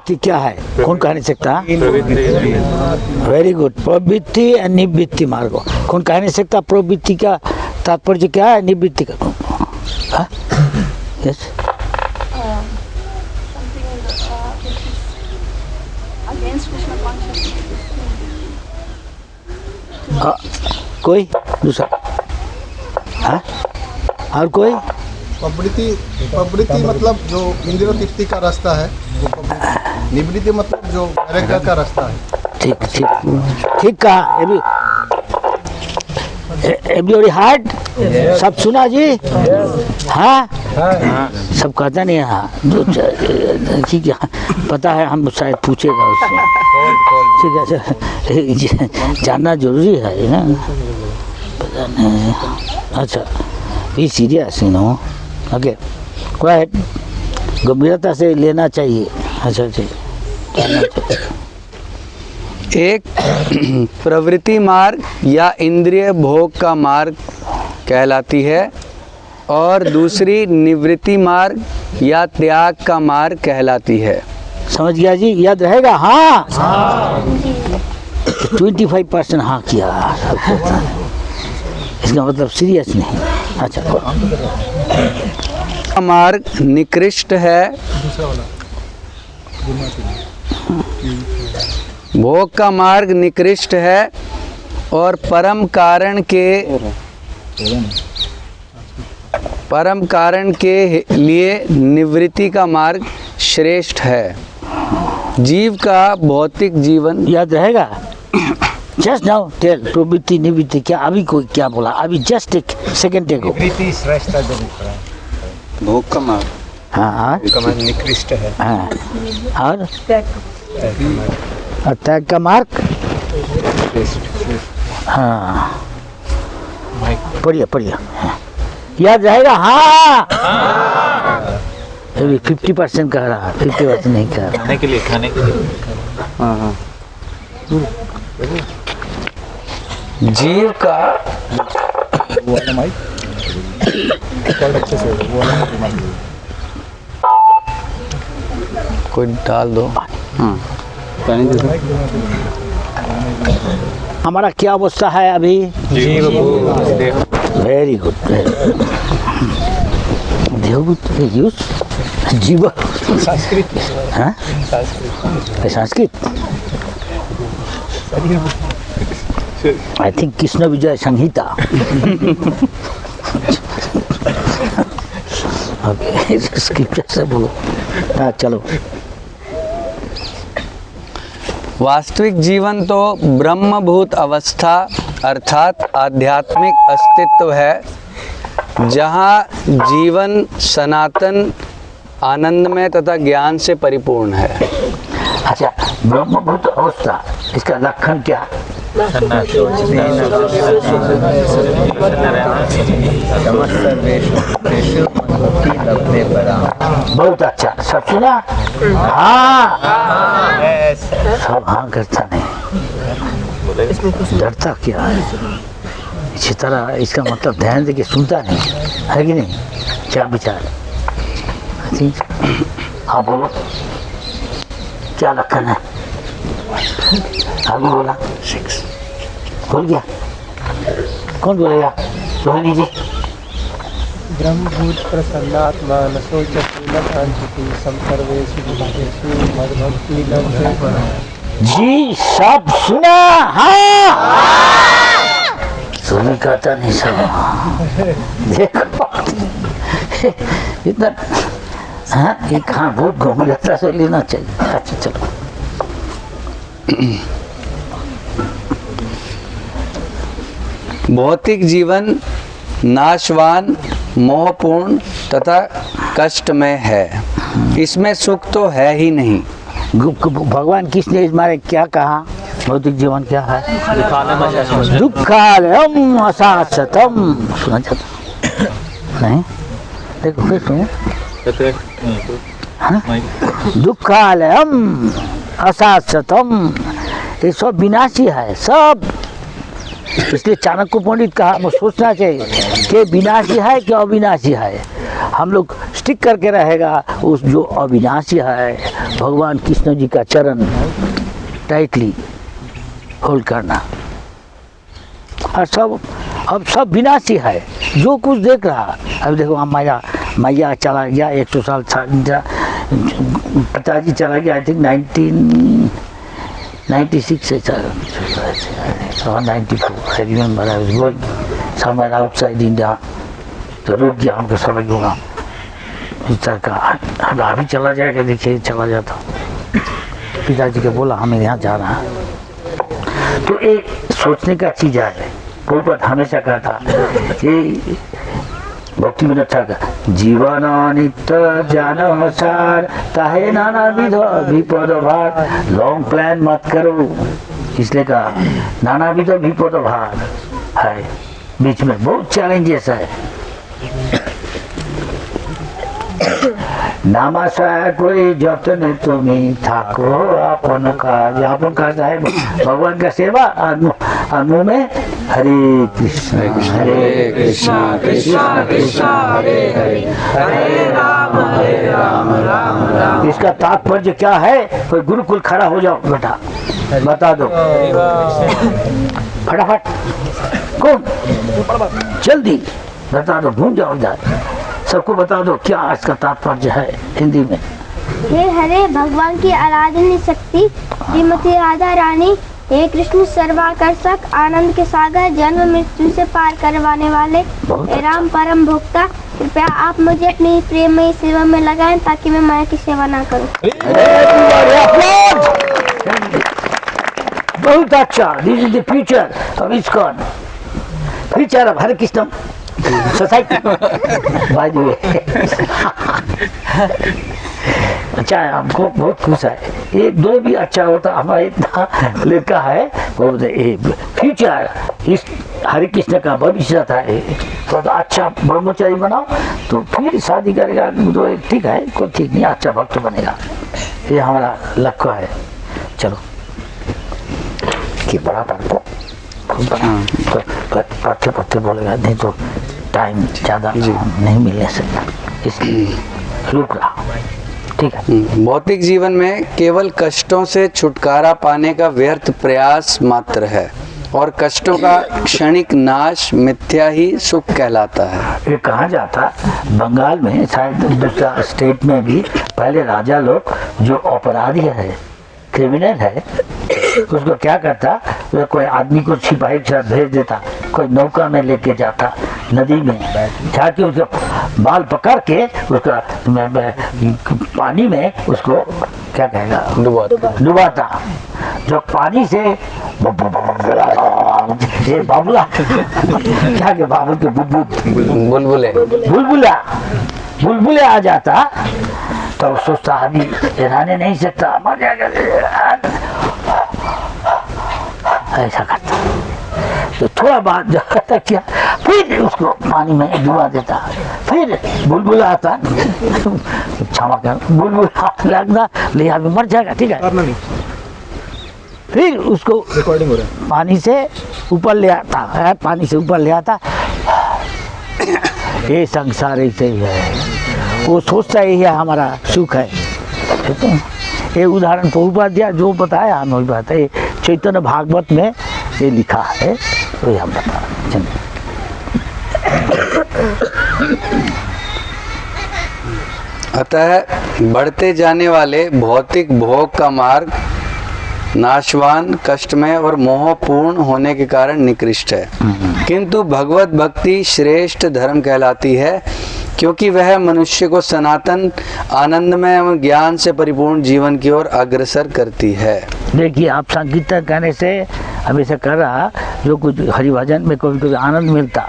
कि क्या है, कौन कह नहीं सकता? Very good. प्रवृत्ति और निवृत्ति मार्ग, कौन कह नहीं सकता? प्रवृत्ति का तात्पर्य क्या है, निवृत्ति का? यस, कोई दूसरा? हाँ, और कोई? प्रवृत्ति मतलब जो इंद्रिय तृप्ति का रास्ता है, निवृत्ति मतलब जो वैराग्य का रास्ता है। ठीक ठीक ठीक कहा। एवरी हार्ड, सब सुना जी? हाँ, सब कहता नहीं। हाँ, जो ठीक है, पता है, हम शायद पूछेगा उससे। ठीक है, जानना जरूरी है ना, पता नहीं। अच्छा, be serious, you know. Okay, quite, गंभीरता से लेना चाहिए। अच्छा अच्छा, जानना चाहिए। एक प्रवृत्ति मार्ग या इंद्रिय भोग का मार्ग कहलाती है और दूसरी निवृत्ति मार्ग या त्याग का मार्ग कहलाती है। समझ गया जी? याद रहेगा? हाँ, 25% हाँ किया, इसका मतलब सीरियस नहीं। अच्छा, मार्ग निकृष्ट है, भोग का मार्ग निकृष्ट है और परम कारण के लिए निवृत्ति का मार्ग श्रेष्ठ है। जीव का भौतिक जीवन याद रहेगा? जस्ट नाउ टेल, प्रवृत्ति निवृत्ति क्या? अभी कोई क्या बोला? अभी जस्ट एक सेकंड टेको। निवृत्ति श्रेष्ठ है, भोग का मार्ग, हाँ, निकृष्ट है। हाँ, और त्याग का मार्ग, हाँ, पढ़िए पढ़िए, याद रहेगा? हाँ, अभी 50% कह रहा है, 50% नहीं कह रहा। खाने के लिए हाँ हाँ। जीव का कोई डाल दो। हाँ, हमारा क्या अवस्था है अभी? वेरी गुड, देवभूत जीव संस्कृत, हाँ, Sanskrit. I think Krishna Vijay Samhita. Okay, scripture से बोलो। हाँ, चलो। वास्तविक जीवन तो ब्रह्मभूत अवस्था अर्थात आध्यात्मिक अस्तित्व है, जहाँ जीवन सनातन आनंदमय तथा ज्ञान से परिपूर्ण है। अच्छा, ब्रह्मभूत अवस्था, इसका लक्षण क्या? बहुत अच्छा, सब सुना? हाँ, सब हाँ करता नहीं, डरता क्या है? इसी तरह इसका मतलब ध्यान दे के सुनता नहीं है कि नहीं? क्या विचार? हाँ बोलो, क्या लक्षण है? आगे बोला, 6 बोल गया। कौन बोलेगा? रोहिणी जी। ब्रह्मभूत प्रसन्नात्मा नसो चतुर्लकांचिति संसर्वेषु भूतेषु मद्भक्ति लभ्यते। जी सब सुना? हाँ, सुनी कहता नहीं सब। देखो इतना, हाँ, एक हाँ बहुत गंभीरता से लेना चाहिए। अच्छा चलो, भौतिक जीवन नाशवान, मोहपूर्ण तथा कष्टमय है। इसमें सुख तो है ही नहीं। भगवान कृष्ण ने इस मारे क्या कहा? भौतिक जीवन क्या है? दुखालयम अशाश्वतम। सुना जाता नहीं? देखो फिर सुनो। दुखालयम अशाश्वतम, ये सब विनाशी है सब। इसलिए चाणक्य पंडित कहा, हमें सोचना चाहिए कि विनाशी है कि अविनाशी है। हम लोग स्टिक करके रहेगा उस जो अविनाशी है भगवान कृष्ण जी का चरण टाइटली होल्ड करना। और सब अब सब विनाशी है जो कुछ देख रहा। अब देखो हम मैया चला गया 100 साल पिताजी चला गया आई थिंक 1996 से 94 I remember I was going somewhere outside India तो रुक गया हमको समझ होगा इस तरह का अभी चला जाएगा। देखिए चला जाता पिताजी को बोला हमें यहाँ जा रहा है। तो एक सोचने का चीज़ है। प्रभुपाद हमेशा कहता कि भक्ति में अच्छा जीवन नित्य जान सार ताहे नाना विध विपद भार लॉन्ग प्लान मत करो इसलिए कहा नाना विध विपद भार है बीच में बहुत चैलेंजेस है। नामाशय कोई जतन तुम्हें थाको अपन काज है भगवान का सेवा मुँह में हरे कृष्णा कृष्णा कृष्णा हरे हरे हरे राम राम राम। इसका तात्पर्य क्या है? कोई गुरुकुल खड़ा हो जाओ बेटा बता दो फटाफट कौन जल्दी बता दो घूम जाओ इधर सबको बता दो क्या इसका तात्पर्य है हिंदी में। हे हरे भगवान की आराधनीय शक्ति श्रीमती राधा रानी हे कृष्ण सर्वाकर्षक आनंद के सागर जन्म मृत्यु से पार करवाने वाले हे राम परम भोक्ता कृपया आप मुझे अपनी प्रेममयी सेवा में लगाएं ताकि मैं माया की सेवा ना करूं। बहुत अच्छा। This is the future of ISKCON future of Hare Krishna society by the way. अच्छा है हमको बहुत खुश है। एक दो भी अच्छा होता हमारा इतना लड़का है वो फ्यूचर इस हरे कृष्ण का भविष्य था तो अच्छा ब्रह्मचारी बनाओ तो फिर शादी करेगा तो ठीक है कोई ठीक नहीं अच्छा भक्त बनेगा। ये हमारा लक्ष्य है। चलो कि बड़ा पढ़ते पढ़ते बोलेगा नहीं तो टाइम ज़्यादा नहीं मिलने सकता इसलिए रुक रहा। ठीक है। भौतिक जीवन में केवल कष्टों से छुटकारा पाने का व्यर्थ प्रयास मात्र है और कष्टों का क्षणिक नाश मिथ्या ही सुख कहलाता है। ये कहा जाता बंगाल में शायद दूसरा स्टेट में भी पहले राजा लोग जो अपराधी है क्रिमिनल है उसको क्या करता वो कोई आदमी को सिपाही के साथ भेज देता कोई नौका में लेके जाता नदी में जाके उसके बाल पकड़ के उसका पानी में उसको क्या कहेगा डुबाता जो पानी से ये बाबुला क्या के बाबुल के बुलबुले आ जाता तो सोचता अभी रहने नहीं सकता मर जाएगा ऐसा करता। तो थोड़ा बाद जो करता क्या फिर उसको पानी में डुबा देता फिर बुलबुल आता क्षमा कर बुलबुल लगना ले अभी मर जाएगा ठीक है। फिर उसको रिकॉर्डिंग हो रहा है पानी से ऊपर ले आता पानी से ऊपर ले आता। ये संसार ऐसे ही है वो सोचता ही है हमारा सुख है। ठीक है ये उदाहरण प्रभुपाद दिया जो बताया हम वही बात है चैतन्य भागवत में ये लिखा है तो हम बता अतः बढ़ते जाने वाले भौतिक भोग का मार्ग नाशवान कष्टमय और मोहपूर्ण होने के कारण निकृष्ट है किंतु भगवत भक्ति श्रेष्ठ धर्म कहलाती है क्योंकि वह मनुष्य को सनातन आनंदमय एवं ज्ञान से परिपूर्ण जीवन की ओर अग्रसर करती है। देखिए आप संकीर्तन कहने से अब ऐसा कर रहा जो कुछ हरिभजन में कभी कभी आनंद मिलता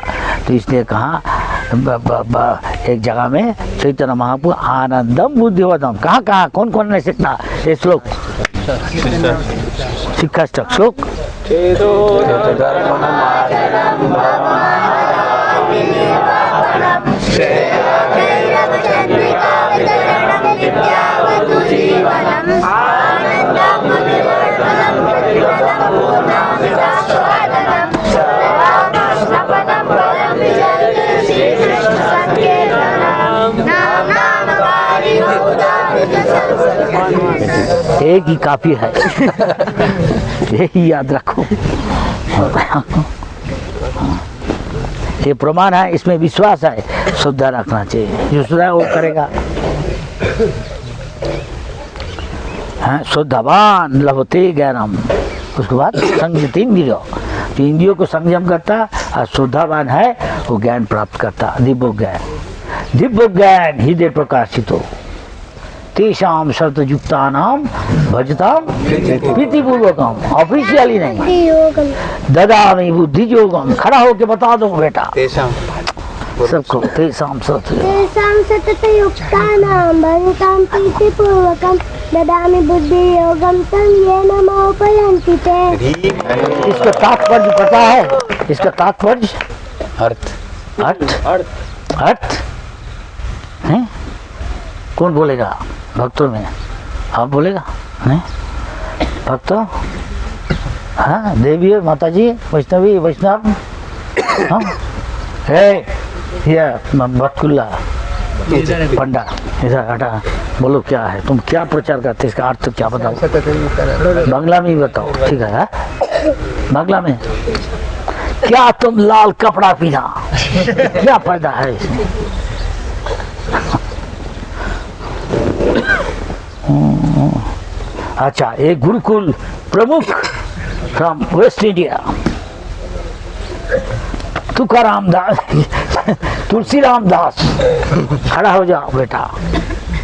तो इसलिए कहा एक जगह में चैतन्य महाप्रभु आनंदम बुद्धिवतम कहाँ कौन कौन नहीं सीखना ये श्लोक शिक्षाष्टक श्लोक एक ही काफी है। यही याद रखो। ये प्रमाण है, इसमें विश्वास है, श्रद्धा रखना चाहिए। जो श्रद्धा वो करेगा। हाँ, शुद्धवान लभते ज्ञानम। उसके बाद संयत इंद्रियो, जो इंद्रियों को संयम करता और शुद्धवान है वो ज्ञान प्राप्त करता। दिव्य ज्ञान, दिव्य ज्ञान हृदय प्रकाशित हो। तेषाम शर्तयुक्तानाम भजताम प्रीतिपूर्वकम, ऑफिशियली नहीं। ददामि बुद्धि योगम, खड़ा होके बता दो बेटा सबको। तेषाम शर्तयुक्तानाम भजताम प्रीतिपूर्वकम ददामि बुद्धि योगम तं येन मोपयन्ति ते। इसका तात्पर्य पता है? इसका तात्पर्य अर्थ है? कौन बोलेगा भक्तों में? आप बोलेगा? नहीं भक्तों? हाँ, देवी माता जी, वैष्णवी, वैष्णव, हाँ बतकुल्ला पंडा, इधर हटा, बोलो क्या है, तुम क्या प्रचार करते, इसका अर्थ क्या बताओ? बांग्ला में ही बताओ, ठीक है? बांग्ला में क्या तुम लाल कपड़ा पीना, क्या फायदा है इसमें? अच्छा, एक गुरुकुल प्रमुख फ्रॉम वेस्ट इंडिया, तुकाराम दास, तुलसी राम दास, खड़ा हो जाओ बेटा,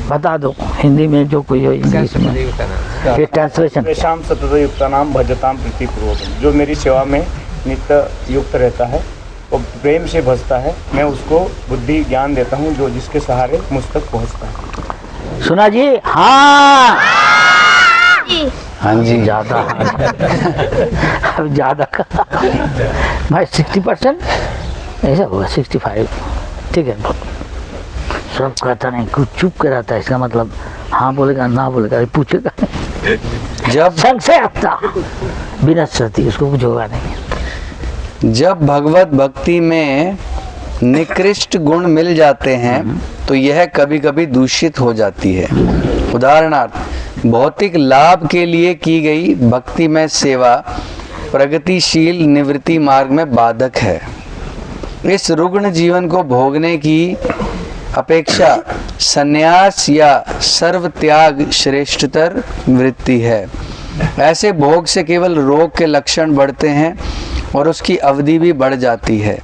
बता दो हिंदी में जो कोई हो, इंग्लिश में ये ट्रांसलेशन। शाम सततयुक्तानाम भजताम प्रीतिपूर्वकम, जो मेरी सेवा में नित्य युक्त रहता है, वो प्रेम से भजता है, मैं उसको बुद्धि ज्ञान देता हूँ, जो जिसके सहारे मुझ तक पहुँचता है। सुना जी? हाँ हाँ जी, ज्यादा अब ज्यादा भाई 60% ऐसा होगा, 65, ठीक है। सब कहता नहीं, कुछ चुप कर रहता है, इसका मतलब हाँ बोलेगा ना बोलेगा, पूछेगा जब संशय आता बिना सती, उसको कुछ होगा नहीं। जब भगवत भक्ति में निकृष्ट गुण मिल जाते हैं तो यह कभी कभी दूषित हो जाती है। उदाहरणार्थ, भौतिक लाभ के लिए की गई भक्तिमय सेवा प्रगतिशील निवृत्ति मार्ग में बाधक है। इस रुग्ण जीवन को भोगने की अपेक्षा संन्यास या सर्व त्याग श्रेष्ठतर वृत्ति है। ऐसे भोग से केवल रोग के लक्षण बढ़ते हैं और उसकी अवधि भी बढ़ जाती है।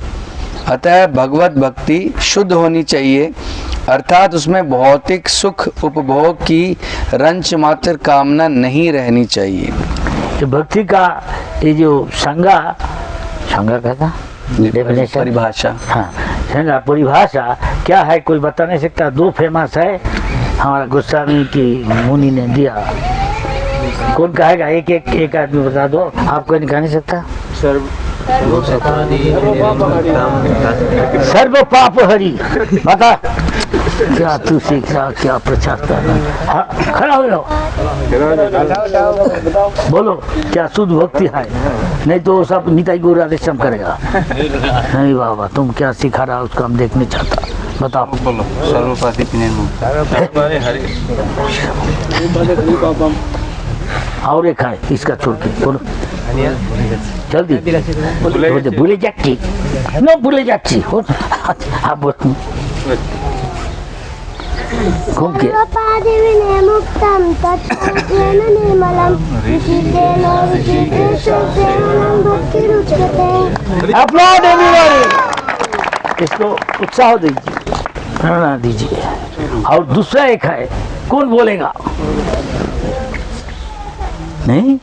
अतः भगवत भक्ति शुद्ध होनी चाहिए, अर्थात उसमें भौतिक सुख उपभोग की रंच मात्र कामना नहीं रहनी चाहिए। तो भक्ति का ये जो संगा कहता डेफिनेशन, परिभाषा, हाँ संगा परिभाषा क्या है, कोई बता नहीं सकता। दो फेमस है, हमारा गोस्वामी की मुनि ने दिया। कौन कहेगा? एक आदमी बता दो, आप कोई नहीं कह नहीं सकता। सर्व पाप हरि, बता क्या तू सीख रहा, क्या प्रचार कर रहा? हाँ, खड़ा हो जाओ, बोलो क्या शुद्ध भक्ति है? नहीं तो सब निताई गौर आदेशम करेगा। नहीं बाबा, तुम क्या सिखा रहा उसको हम देखने चाहता, बताओ। बोलो सर्वपाति और एक है, इसका छोड़ के बोलो जल्दी। भूले जाती नो, भूले जाती आप बोलो घूम के। अपलोड एवरीबॉडी, इसको उत्साह दीजिए, प्रेरणा दीजिए। और दूसरा एक है, कौन बोलेगा? नहीं,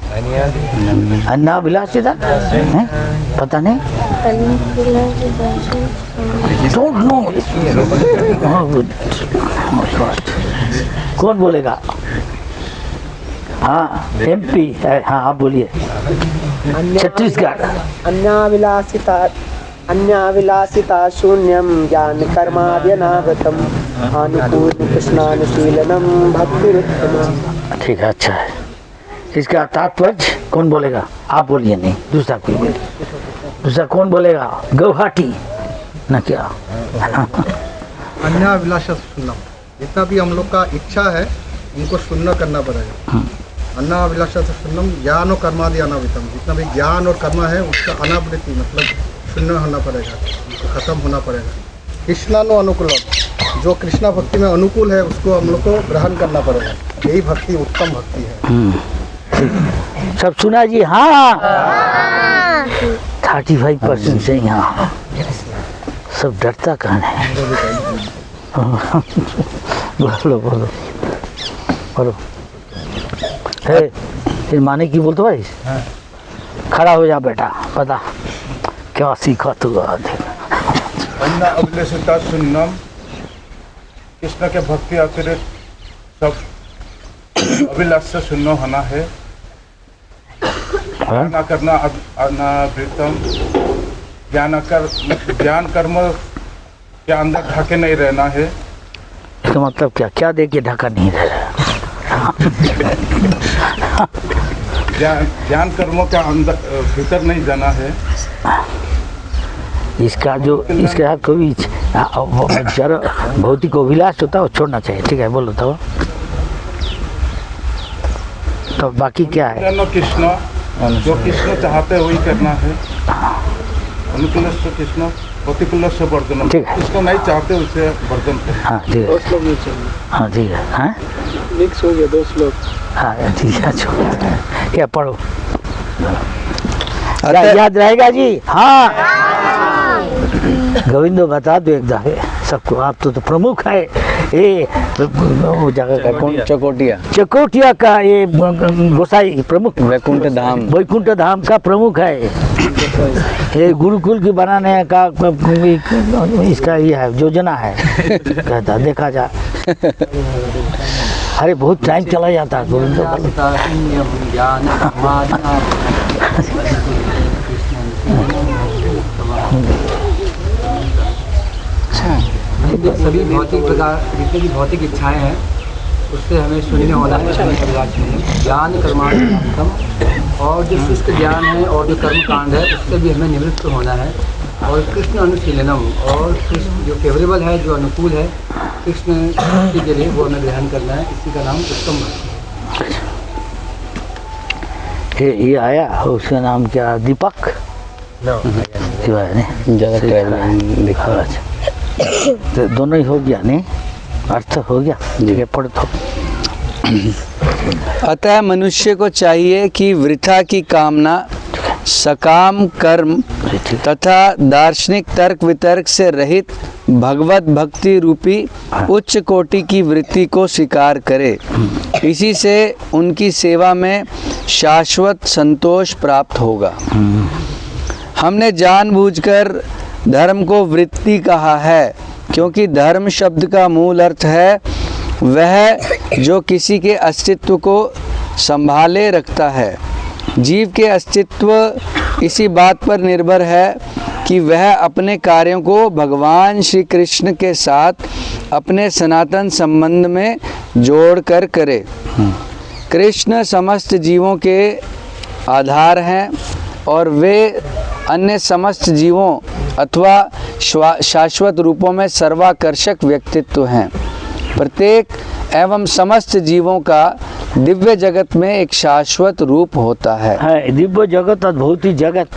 अन्ना विलासिता है, पता नहीं, डोंट नो। कौन बोलेगा? हाँ MP है, हाँ आप बोलिए। छत्तीसगढ़। अन्याविलासिता शून्यम ज्ञान कर्माद्यनागतम अनुकूल कृष्णानुशीलनम भक्तिरुत्तम। ठीक है, अच्छा है। इसका तात्पर्य कौन बोलेगा? आप बोलिए, नहीं दूसरा कोई बोले। दूसरा कौन बोलेगा? गुवाहाटी ना क्या? अन्य अभिलाषा सुनना, जितना भी हम लोग का इच्छा है उनको सुनना करना पड़ेगा। अन्ना अभिलाषा से शून्यम ज्ञान और कर्मादि अनावृतम। जितना भी ज्ञान और कर्म है उसका अनावृत्ति मतलब शून्य होना पड़ेगा, उसको खत्म होना पड़ेगा। कृष्णानु अनुकूल, जो कृष्णा भक्ति में अनुकूल है उसको हम लोग को ग्रहण करना पड़ेगा। यही भक्ति उत्तम भक्ति है। सब सुना जी? हाँ 35% से यहाँ सब डरता कहाँ है? बोलो बोलो बोलो। हे फिर माने की बोलते भाई? खड़ा हो जा बेटा, पता क्या सीखा तू? अन्ना अभिलाषिता शून्यम, कृष्ण के भक्ति अतिरिक्त सब अभिलाषा शून्य होना है। ना करना अनावृतम, ज्ञान कर्म के अंदर ढके नहीं रहना है। इसका मतलब क्या? क्या दे के ढका नहीं रह रहा? ज्ञान कर्मों के अंदर भीतर नहीं जाना है। इसका जो इसके साथ कोई जड़ भौतिक अभिलाष होता है वो छोड़ना चाहिए। ठीक है, बोलो तो बाकी क्या है? कृष्ण जो कृष्ण चाहते वही करना है। अनुकूल से कृष्ण, प्रतिकूल से वर्जन। ठीक है, कृष्ण नहीं चाहते उसे वर्जन करें। हाँ ठीक है, 2 श्लोक नीचे हाँ ठीक है, हाँ मिक्स हो गया 2 श्लोक। हाँ ठीक है, छोड़ क्या पढ़ो, याद रहेगा जी? हाँ गोविंदो बता दो एक दफे सबको। आप तो प्रमुख है ये वो जगह का कौन? चकोटिया का ये गोसाई प्रमुख, वैकुंठ धाम का प्रमुख है ये। गुरुकुल की बनाने का इसका ये है, योजना है कहता, देखा जा। अरे बहुत टाइम चला जाता है गोविंदो। सभी भौतिक प्रकार जितनी भी भौतिक इच्छाएं हैं उससे हमें शून्य होना है। ज्ञान कर्मानुकम, और जो शुष्क ज्ञान है और जो कर्म कांड है उससे भी हमें निवृत्त होना है। और कृष्ण अनुशीलनम, और कृष्ण जो फेवरेबल है, जो अनुकूल है कृष्ण के लिए, वो हमें ग्रहण करना है। इसी का नाम उत्तम है। ये आया उसका नाम क्या? दीपक ज़्यादा तो दोनों ही हो गया नहीं? अर्थ हो गया? जगह पढ़ दो। अतः मनुष्य को चाहिए कि वृथा की कामना, सकाम कर्म तथा दार्शनिक तर्क वितर्क से रहित भगवत भक्ति रूपी उच्च कोटि की वृत्ति को स्वीकार करे। इसी से उनकी सेवा में शाश्वत संतोष प्राप्त होगा। हमने जानबूझकर धर्म को वृत्ति कहा है, क्योंकि धर्म शब्द का मूल अर्थ है वह जो किसी के अस्तित्व को संभाले रखता है। जीव के अस्तित्व इसी बात पर निर्भर है कि वह अपने कार्यों को भगवान श्री कृष्ण के साथ अपने सनातन संबंध में जोड़कर करे। कृष्ण समस्त जीवों के आधार हैं और वे अन्य समस्त जीवों अथवा शाश्वत रूपों में सर्वाकर्षक व्यक्तित्व हैं। प्रत्येक एवं समस्त जीवों का दिव्य जगत में एक शाश्वत रूप होता है। दिव्य जगत, अद्भुत जगत,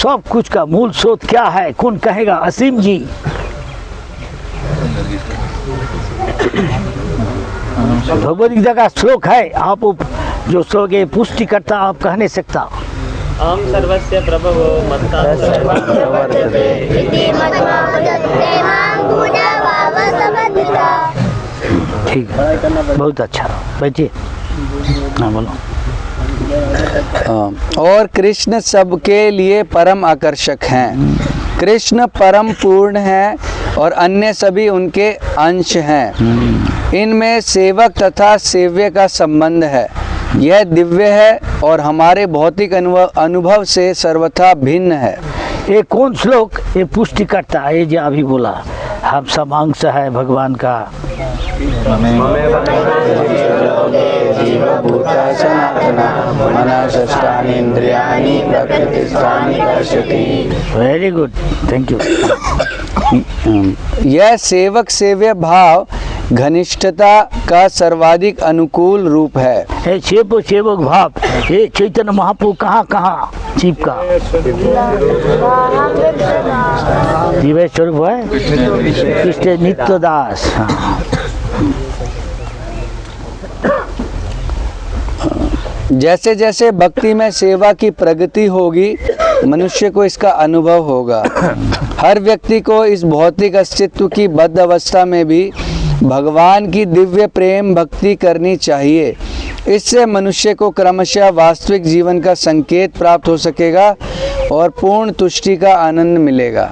सब कुछ का मूल स्रोत क्या है? कौन कहेगा? असीम जी। भगवद गीता का श्लोक है, आप जो श्लोक है पुष्टि करता, आप कह नहीं सकता। हम सर्वस्य प्रभवो मत्ता ठीक है, बहुत अच्छा, बैठिए। हाँ बोलो। और कृष्ण सबके लिए परम आकर्षक हैं। कृष्ण परम पूर्ण हैं और अन्य सभी उनके अंश हैं। इनमें सेवक तथा सेव्य का संबंध है। यह दिव्य है और हमारे भौतिक अनुभव से सर्वथा भिन्न है। ये कौन श्लोक ये पुष्टि करता है? ये जो अभी बोला, हम सब अंश है भगवान का। Very good, thank you. यह सेवक सेव्य भाव घनिष्ठता का सर्वाधिक अनुकूल रूप है। हे छेपो छेपक भाव, हे चैतन्य महाप्रभु कहाँ कहाँ चिपका जीवे स्वरूप है कृष्ण नित्य दास। हाँ। जैसे जैसे भक्ति में सेवा की प्रगति होगी मनुष्य को इसका अनुभव होगा। हर व्यक्ति को इस भौतिक अस्तित्व की बद्ध अवस्था में भी भगवान की दिव्य प्रेम भक्ति करनी चाहिए। इससे मनुष्य को क्रमशः वास्तविक जीवन का संकेत प्राप्त हो सकेगा और पूर्ण तुष्टि का आनंद मिलेगा।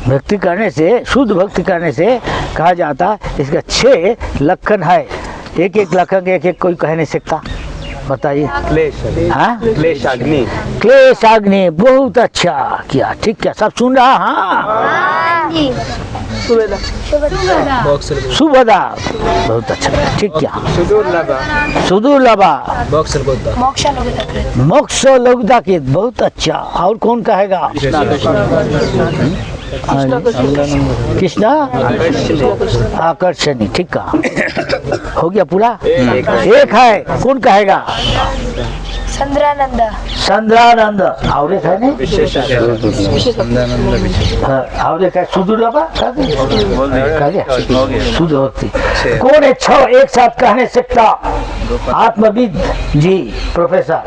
भक्ति करने से, शुद्ध भक्ति करने से कहा जाता है इसका 6 लक्षण है। एक एक लक्षण एक एक कोई कह नहीं सकता। बताइए। क्लेश अग्नि। क्लेश अग्नि, बहुत अच्छा किया, ठीक क्या सब सुन रहा? हाँ सुभदा, बहुत अच्छा, ठीक क्या। सुदुर्लभा, मोक्ष लघुता की, बहुत अच्छा। और कौन कहेगा? कृष्णा आकर्षणी, ठीक कहा, हो गया पूरा। एक है, कौन कहेगा? संद्रानंद। संद्रानंद, और एक है नहीं? और एक है सुदुर्लभा, सुदूरभक्ति। कौन है 6 एक साथ कहने सकता? आत्मविद जी, प्रोफेसर।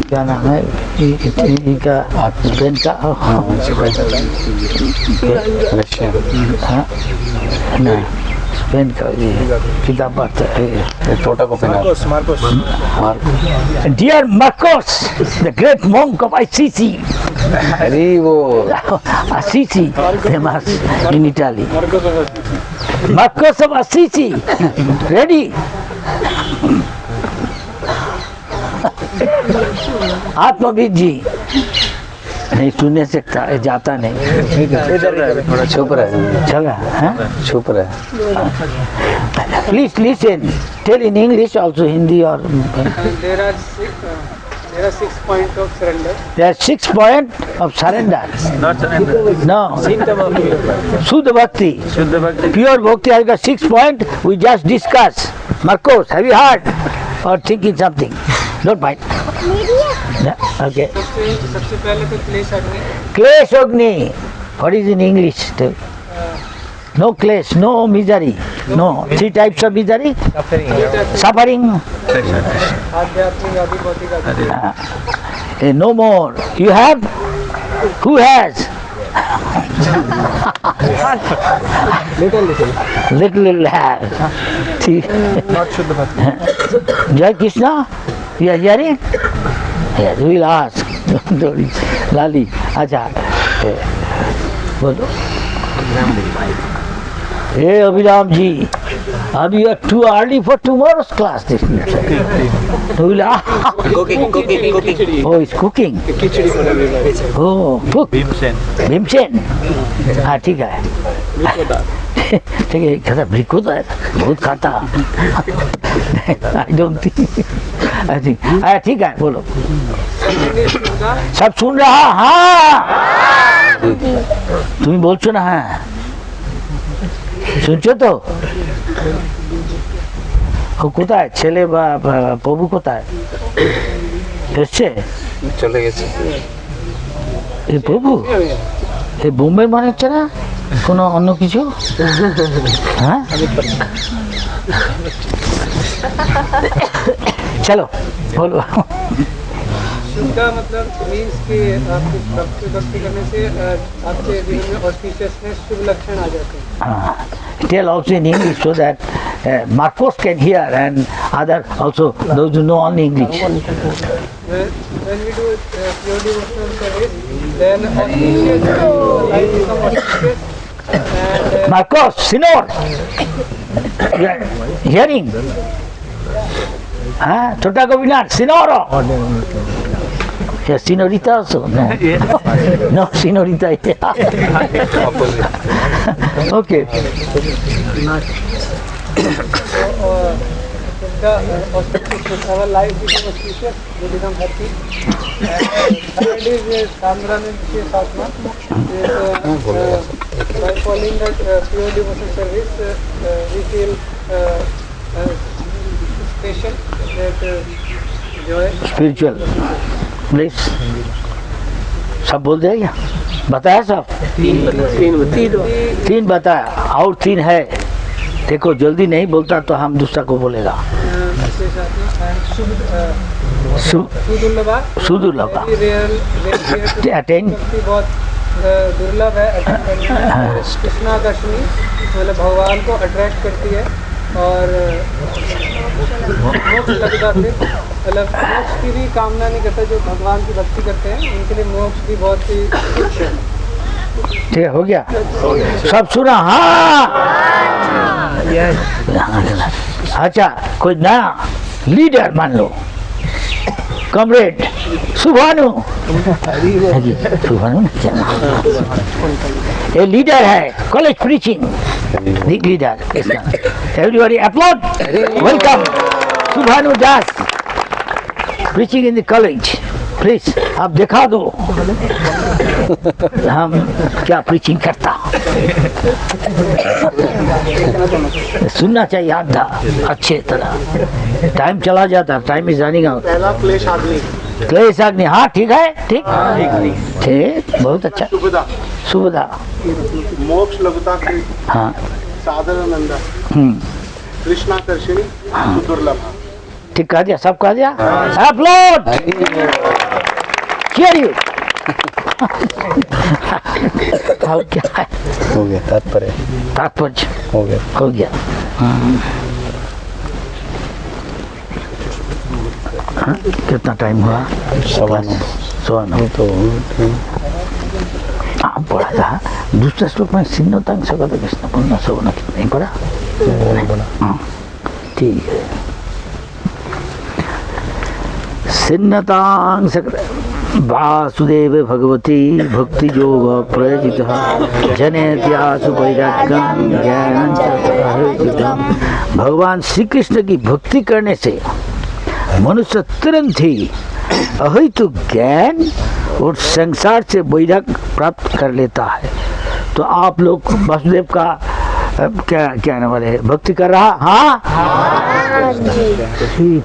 क्या नाम है इनका? हस्बैंड का नहीं, स्पेन का किताब पढ़ता है, छोटा को dear Marcos the great monk of Assisi. अरे वो Assisi famous in Italy, Marcos of Assisi. Ready? आत्मविद जी नहीं सुनने सकता, जाता नहीं, थोड़ा छुप रहा है, चल रहा है, छुप रहा है। Please listen, tell in English also, Hindi और। There are 6 points of surrender. There are 6 points of surrender. Not surrender. No. Shuddha Bhakti. Shuddha Bhakti. Pure Bhakti has got 6 points. We just discussed. Marcos, have you heard? Or thinking something? Don't mind. Yeah, okay. सबसे पहले तो क्लेश अग्नि। Klesh Agni. What is in English? No klesh, no misery. No. 3 types of misery. Suffering. आध्यात्मिक आदि भौतिक आदि। No more. You have? Who has? Little have. Not Shuddha Bhakti. Jai Krishna, you are hearing? Yes, we will ask. Lali, अच्छा, बोलो। Hey Abhiram ji, you are too early for tomorrow's class. This cooking. Oh, it's cooking. Oh, cook. Bhimsen. हाँ ठीक है। ठीक है, कहता brick होता है, बहुत खाता। I don't think. I think. ठीक है, बोलो। सब सुन रहा? हाँ। तुम बोल सुना है? শুনছো তো? ও কোথায়? ছেলে বা প্রভু কোথায়? এসছে? চলে গেছে। এই প্রভু এই বোম্বের মনে হচ্ছে না, কোনো অন্য কিছু? হ্যাঁ, চলো বলো। शुद्धा मतलब मीन्स कि आपकी भक्ति करने से आपके जीवन में ऑस्पिशियसनेस शुभ लक्षण आ जाते हैं। Tell also in English so that Marcos can hear and other also those who know only English. When we do pure devotional service, then auspicious life become auspicious. And Marcos, Sinor, you are hearing? हाँ, छोटा Govind, Sinoro. Yes, Senorita also? No. No, Senorita. Okay. the auspicious. Our life become auspicious, we become happy. And third is Samranitya Satma. By following that pure devotional service, we feel special, that joy. Spiritual please सब बोल दिया क्या बताया सब तीन बताया और तीन है देखो जल्दी नहीं बोलता तो हम दूसरा को बोलेगा सुदुर्लभ अटेंड बहुत दुर्लभ है कृष्णा दर्शनी मतलब भगवान को अट्रैक्ट करती है और मोक्ष लगता फिर मतलब मोक्ष की भी कामना नहीं करता जो भगवान की भक्ति करते हैं उनके लिए मोक्ष भी बहुत ही तुच्छ है। ठीक हो गया सब सुना हाँ अच्छा कोई नया लीडर मान लो कॉमरेड सुभानु सुभानु ये लीडर है college preaching leader everybody upload welcome Subhanu Das preaching in the college please आप दिखा दो हम क्या प्रीचिंग करता सुनना चाहिए आधा अच्छे तरह टाइम चला जाता टाइम इज रनिंग आउट क्लेश अग्नि हाँ ठीक है ठीक ठीक बहुत अच्छा सुविधा मोक्ष लघुता की हाँ साधारणंदा कृष्णाकर्षणी सुदुर्लभ ठीक कह दिया सब कह दिया अपलोड Cheer you. क्या है हो गया तात्पर्य हो गया हाँ? कितना टाइम हुआ 9:15 तो हाँ पढ़ा था दूसरा श्लोक में सिन्नतांग सगत कृष्ण पुण्य सवर्ण नहीं पढ़ा ठीक है सिन्नतांग सगत वासुदेव भगवती भक्ति योग प्रयोजित जनेत्यासु वैराग्यम ज्ञानं च भगवान श्री कृष्ण की भक्ति करने से मनुष्य तुरंत ही अहितु ज्ञान और संसार से वैराग्य प्राप्त कर लेता है। तो आप लोग वासुदेव का क्या क्या नाम है भक्ति कर रहा हाँ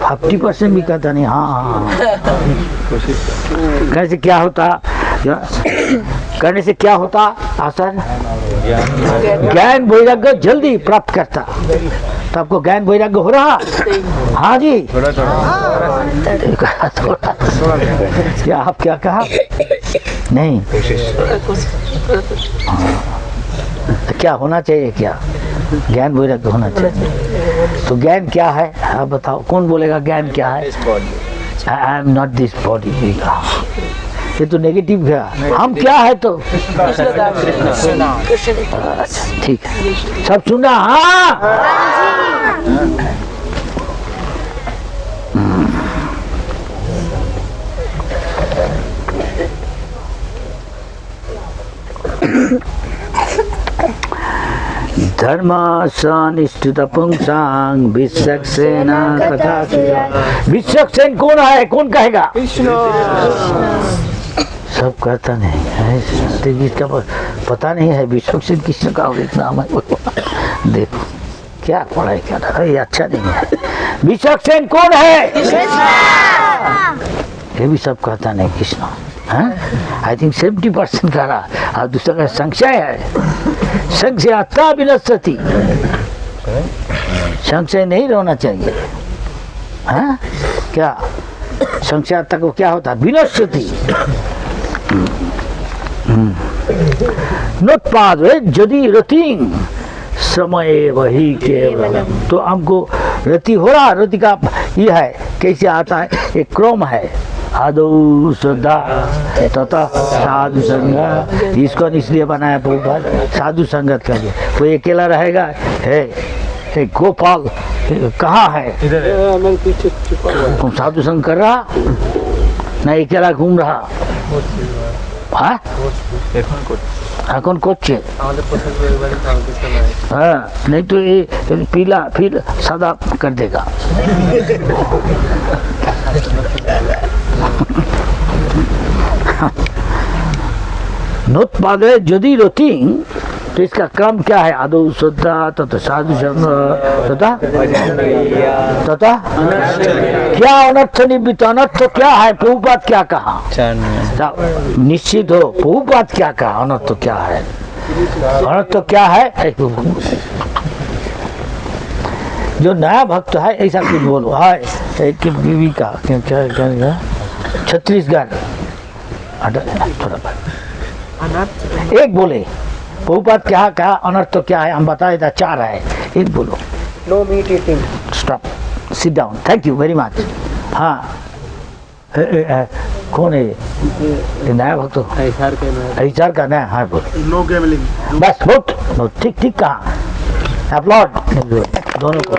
50% भी कहता नहीं हाँ करने से क्या होता करने से क्या होता आसन ज्ञान वैराग्य जल्दी प्राप्त करता तो आपको ज्ञान वैराग्य हो रहा हाँ जी क्या आप क्या कहा नहीं क्या होना चाहिए क्या ज्ञान वैराग्य होना चाहिए तो ज्ञान क्या है आप बताओ कौन बोलेगा ज्ञान क्या है I am not this body ये तो नेगेटिव है हम क्या है तो ठीक है सब सुना हाँ धर्मानिष्ठित पुंसांग विश्वक्सेन कथा विश्वक्सेन कौन है कौन कहेगा सब कहता नहीं है इसका पता नहीं है विश्वक्सेन किसने का नाम है देखो क्या पढ़ाई क्या था ये अच्छा नहीं है विश्वक्सेन कौन है ये भी सब कहता नहीं कृष्ण आई थिंक 70% का रहा और दूसरा का संशय है संशय आत्मा विनश्यति संशय नहीं रहना चाहिए हाँ क्या संशय आत्मा को क्या होता है विनश्यति नोटपाद यदि रतिंग समय वही केवल तो हमको रति हो रहा रति का ये है कैसे आता है एक क्रम है आदौ श्रद्धा तथा साधु संगत इसको इसलिए बनाया प्रभुपाद साधु संगत का लिए कोई अकेला रहेगा है गोपाल कहाँ है तुम साधु संग कर रहा न अकेला घूम रहा हाँ এখন করছে हाँ नहीं तो ये पीला फिर सादा कर देगा नोत्पादे यदि रति तो इसका क्रम क्या है? आदो श्रद्धा तथा साधु संग तथा क्या अनर्थ निवृत्त। अनर्थ क्या है? प्रभुपाद क्या कहा? निश्चित हो प्रभुपाद क्या कहा? अनर्थ क्या है? अनर्थ क्या है? जो नया भक्त है ऐसा कुछ बोलो। हाय एक बीवी का क्या क्या क्या छत्तीसगढ़ थोड़ा एक बोले प्रभुपाद क्या कहा? अनर्थ क्या है? हम बताए था 4 है, एक बोलो। No meat eating. Stop, sit down, thank you very much. हाँ कौन है ये नया भक्त? ऐसार का नया। हाँ बोलो। No gambling. बस बहुत ठीक ठीक कहा, अपलॉड दोनों को।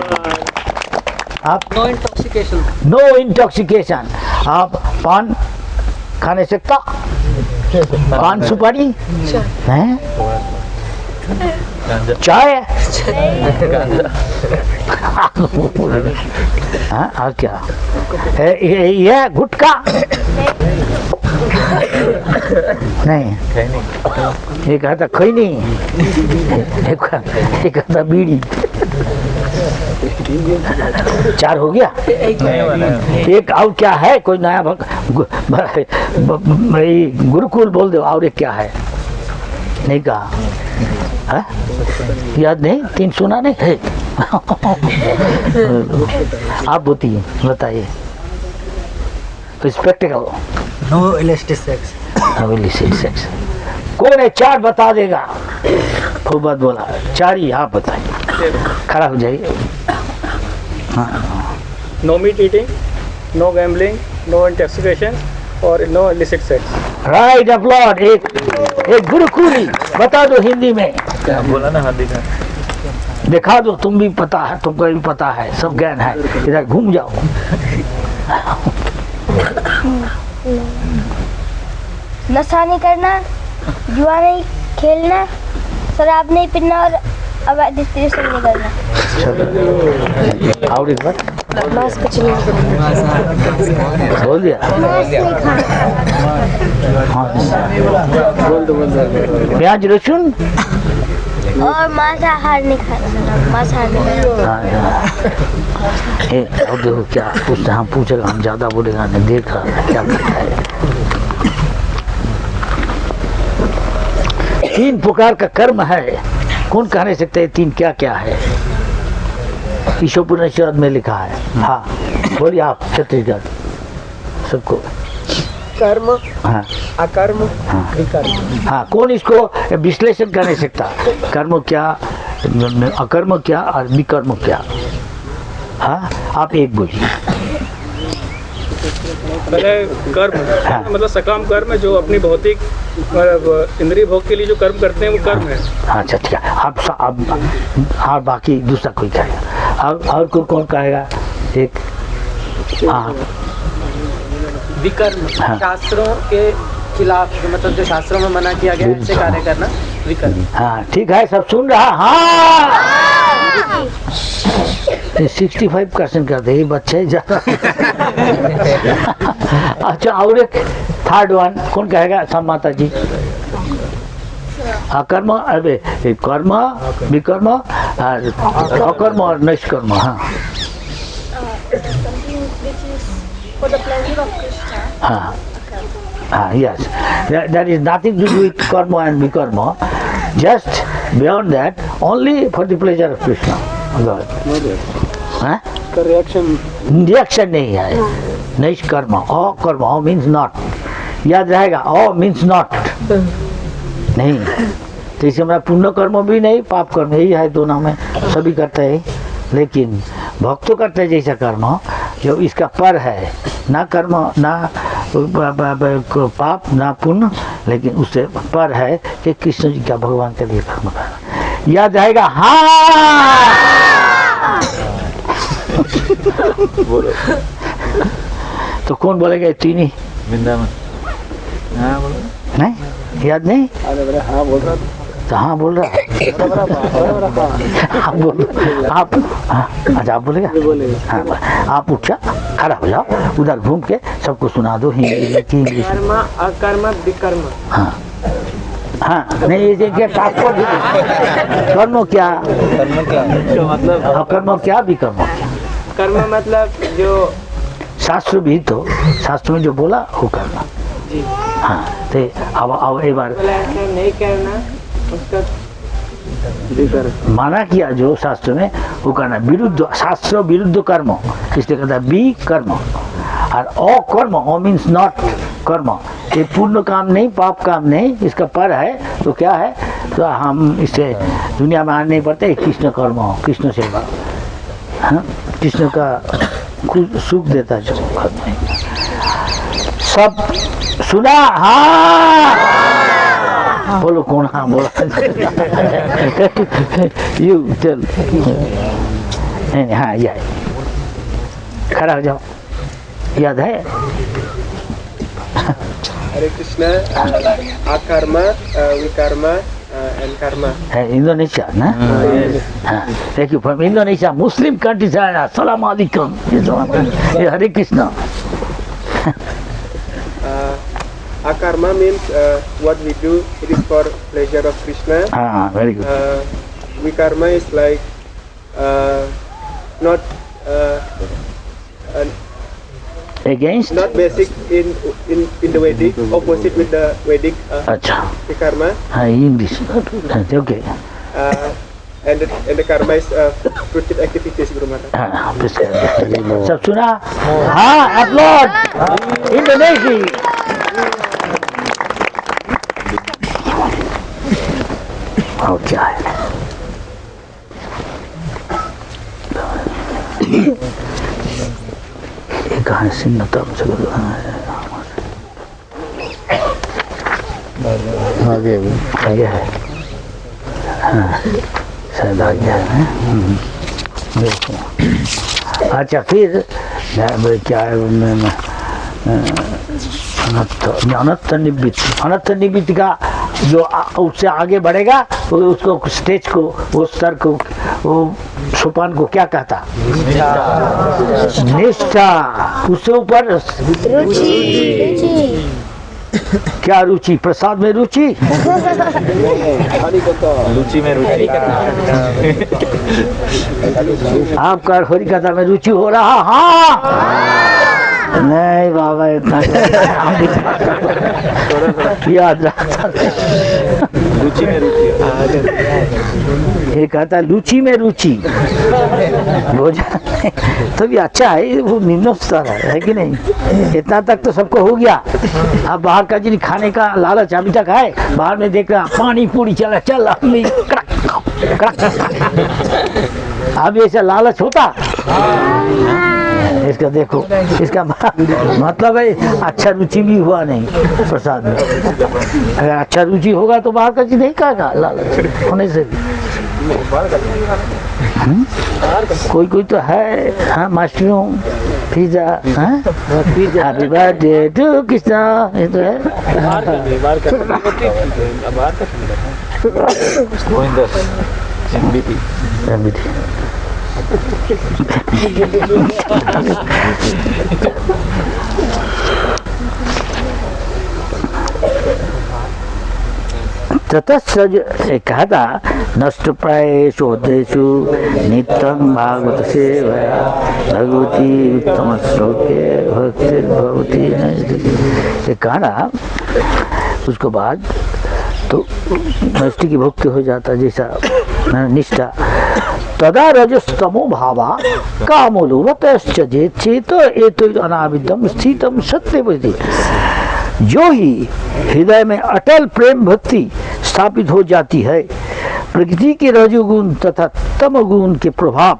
आप नो इंटॉक्सिकेशन। No intoxication. आप पान खा नहीं सकता? पान सुपारी हैं? चाय हाँ और क्या? यह गुटखा नहीं, ये कहता खैनी, एक कहता बीड़ी। 4 हो गया। एक और क्या है? कोई नया गुरुकुल बोल दो। और एक क्या है? नहीं कहा है? याद नहीं? 3 सुना नहीं है? आप बताइए। Spectacle. No illicit sex. Illicit sex कौन है? 4 बता देगा। खूब बात बोला। 4 ही आप बताइए। खड़ा हो जाइए। No meat eating, no gambling, no intoxication और no illicit sex. Right, upload. एक गुरुकुली बता दो हिंदी में। क्या बोला ना? हाँ दिखा दो। तुम भी पता है, तुमको भी पता है, सब ज्ञान है। इधर घूम जाओ। नशा नहीं करना, जुआ नहीं खेलना, शराब नहीं पीना और अवैध स्त्री से नहीं करना। और एक बार मांस मछली बोल दिया। प्याज लहसुन और मांसाहार नहीं खाना। मांसाहार नहीं खाना। और देखो क्या पूछते, हम पूछेगा, हम ज्यादा बोलेगा नहीं, देख रहा क्या करता है। 3 प्रकार का कर्म है। कौन कह नहीं सकते 3 क्या क्या है? ईशोपनिषद में लिखा है। हाँ बोलिए आप, छत्तीसगढ़ सबको। कर्म, हाँ अकर्म, हाँ विकर्म। हाँ कौन इसको विश्लेषण कर नहीं सकता? कर्म क्या, अकर्म क्या और विकर्म क्या? हाँ आप एक बोलिए। पहले कर्म मतलब सकाम कर्म है, जो अपनी भौतिक इंद्रिय भोग के लिए जो कर्म करते हैं वो कर्म है। अच्छा ठीक है। आप हाँ बाकी दूसरा कोई कहेगा। और कौन कहेगा? एक हाँ विकर्म, शास्त्रों के खिलाफ, मतलब जो शास्त्रों में मना किया गया ऐसे कार्य करना विकर्म। हाँ ठीक है, सब सुन रहा। हाँ 65% करते ही बच्चे ज्यादा। अच्छा और एक थर्ड वन कौन कहेगा? सब माता जी। अकर्म, अरे कर्म, विकर्म, अकर्म और निष्कर्म। हाँ हाँ हाँ yes, that is nothing to do with karma and vikarma, just beyond that, only for the pleasure of Krishna. हाँ? रिएक्शन नहीं है। निष्कर्म, अकर्म, अ मीन्स नॉट, याद रहेगा। अ मीन्स नॉट नहीं, तो इसे हमारा पुण्य कर्म भी नहीं, पाप कर्म, यही है दोनों में सभी करते हैं। लेकिन भक्तों करते हैं जैसा कर्म जो इसका पर है, ना कर्म ना पाप ना पुण्य, लेकिन उससे पर है कि कृष्ण जी का भगवान के लिए कर्म करना। याद रहेगा। हाँ बोलो। तो कौन बोलेगा? 3 ही। वृंदावन। हाँ बोलो। नहीं याद नहीं? हाँ बोल रहा तो हाँ बोल रहा है। आप बोलो, आप हाँ, अच्छा आप बोलेगा? हाँ, आप उठ जा, खड़ा हो जाओ, उधर घूम के सबको सुना दो हिंदी की इंग्लिश। कर्म अकर्म विकर्म। हाँ हाँ, नहीं ये क्या तात्पर्य, कर्म क्या, मतलब अकर्म क्या विकर्म क्या? कर्म मतलब जो शास्त्र भी तो, शास्त्र में जो बोला वो करना। जी हाँ, तो अब एक बार बोला ऐसा नहीं करना, उसका माना किया जो शास्त्र में वो करना। विरुद्ध, शास्त्र विरुद्ध कर्म, इसलिए कहता है बी कर्म। और अकर्म, ओ मीन्स नॉट कर्म, ये पूर्ण काम नहीं, पाप काम नहीं, इसका पर है तो क्या है, तो हम इसे दुनिया में आने नहीं पड़ते, कृष्ण कर्म हो, कृष्ण सेवा, हाँ, कृष्ण का सुख देता जो सब सुना। हाँ बोलो कौन हाँ बोला? यू चल, नहीं हाँ यह खड़ा हो जाओ, याद है? हरे कृष्णा, अकर्मा विकर्मा एंड कर्मा है इंडोनेशिया ना? हाँ, thank you from Indonesia, Muslim country से आया। सलाम अलैकुम, ये हरे Krishna. Akarma means what we do, it is for pleasure of Krishna. हाँ very good. Vikarma is like not against, not basic in the Vedic, opposite with the Vedic अच्छा Vikarma. हाँ English okay. And the karma is fruitive activities, Guru Maharaj. हाँ सब सुना? हाँ upload Indonesia. और क्या है? कहाँ सिंह तम से आगे आगे है, हाँ शायद आ गया है। देखो अच्छा फिर क्या है, अनंत निवृत्ति, अनंत निवृत्ति का जो उससे आगे बढ़ेगा उसको स्टेज को, वो स्तर को, वो सोपान को क्या कहता? निष्ठा। उससे ऊपर रुचि। क्या रुचि? प्रसाद में रुचि, लुची में रुचि, आपका हरि कथा में रुचि हो रहा? हाँ नहीं बाबा इतना याद रखता, लुची में रुचि, ये कहता लुची में रुचि भोजन तो भी अच्छा है, वो निम्न स्तर है कि नहीं? इतना तक तो सबको हो गया। अब बाहर का जिन खाने का लालच अभी तक है, बाहर में देख रहा पानी पूरी चला चल, अब ऐसा लालच होता? इसका देखो, इसका मतलब है अच्छा रुचि भी हुआ नहीं प्रसाद में। अगर अच्छा रुचि होगा तो बाहर का चीज नहीं खाएगा लालच होने से। कोई कोई तो है, हाँ mushroom pizza, happy birthday to Krishna, ये तो है। ततस्सज कहा था नष्ट प्रायेषु उद्देशु नित्यं भागवत सेवया भगवती उत्तम श्लोके भक्ति भगवती। कहा उसको बाद तो नष्ट की भक्ति हो जाता जैसा निष्ठा। तदा रजस्तमो भावा कामोलोभतश्च चेत एतो अनाविदम स्थितम सत्यवती। जो ही हृदय में अटल प्रेम भक्ति स्थापित हो जाती है, प्रकृति के रजोगुण तथा तमोगुण के प्रभाव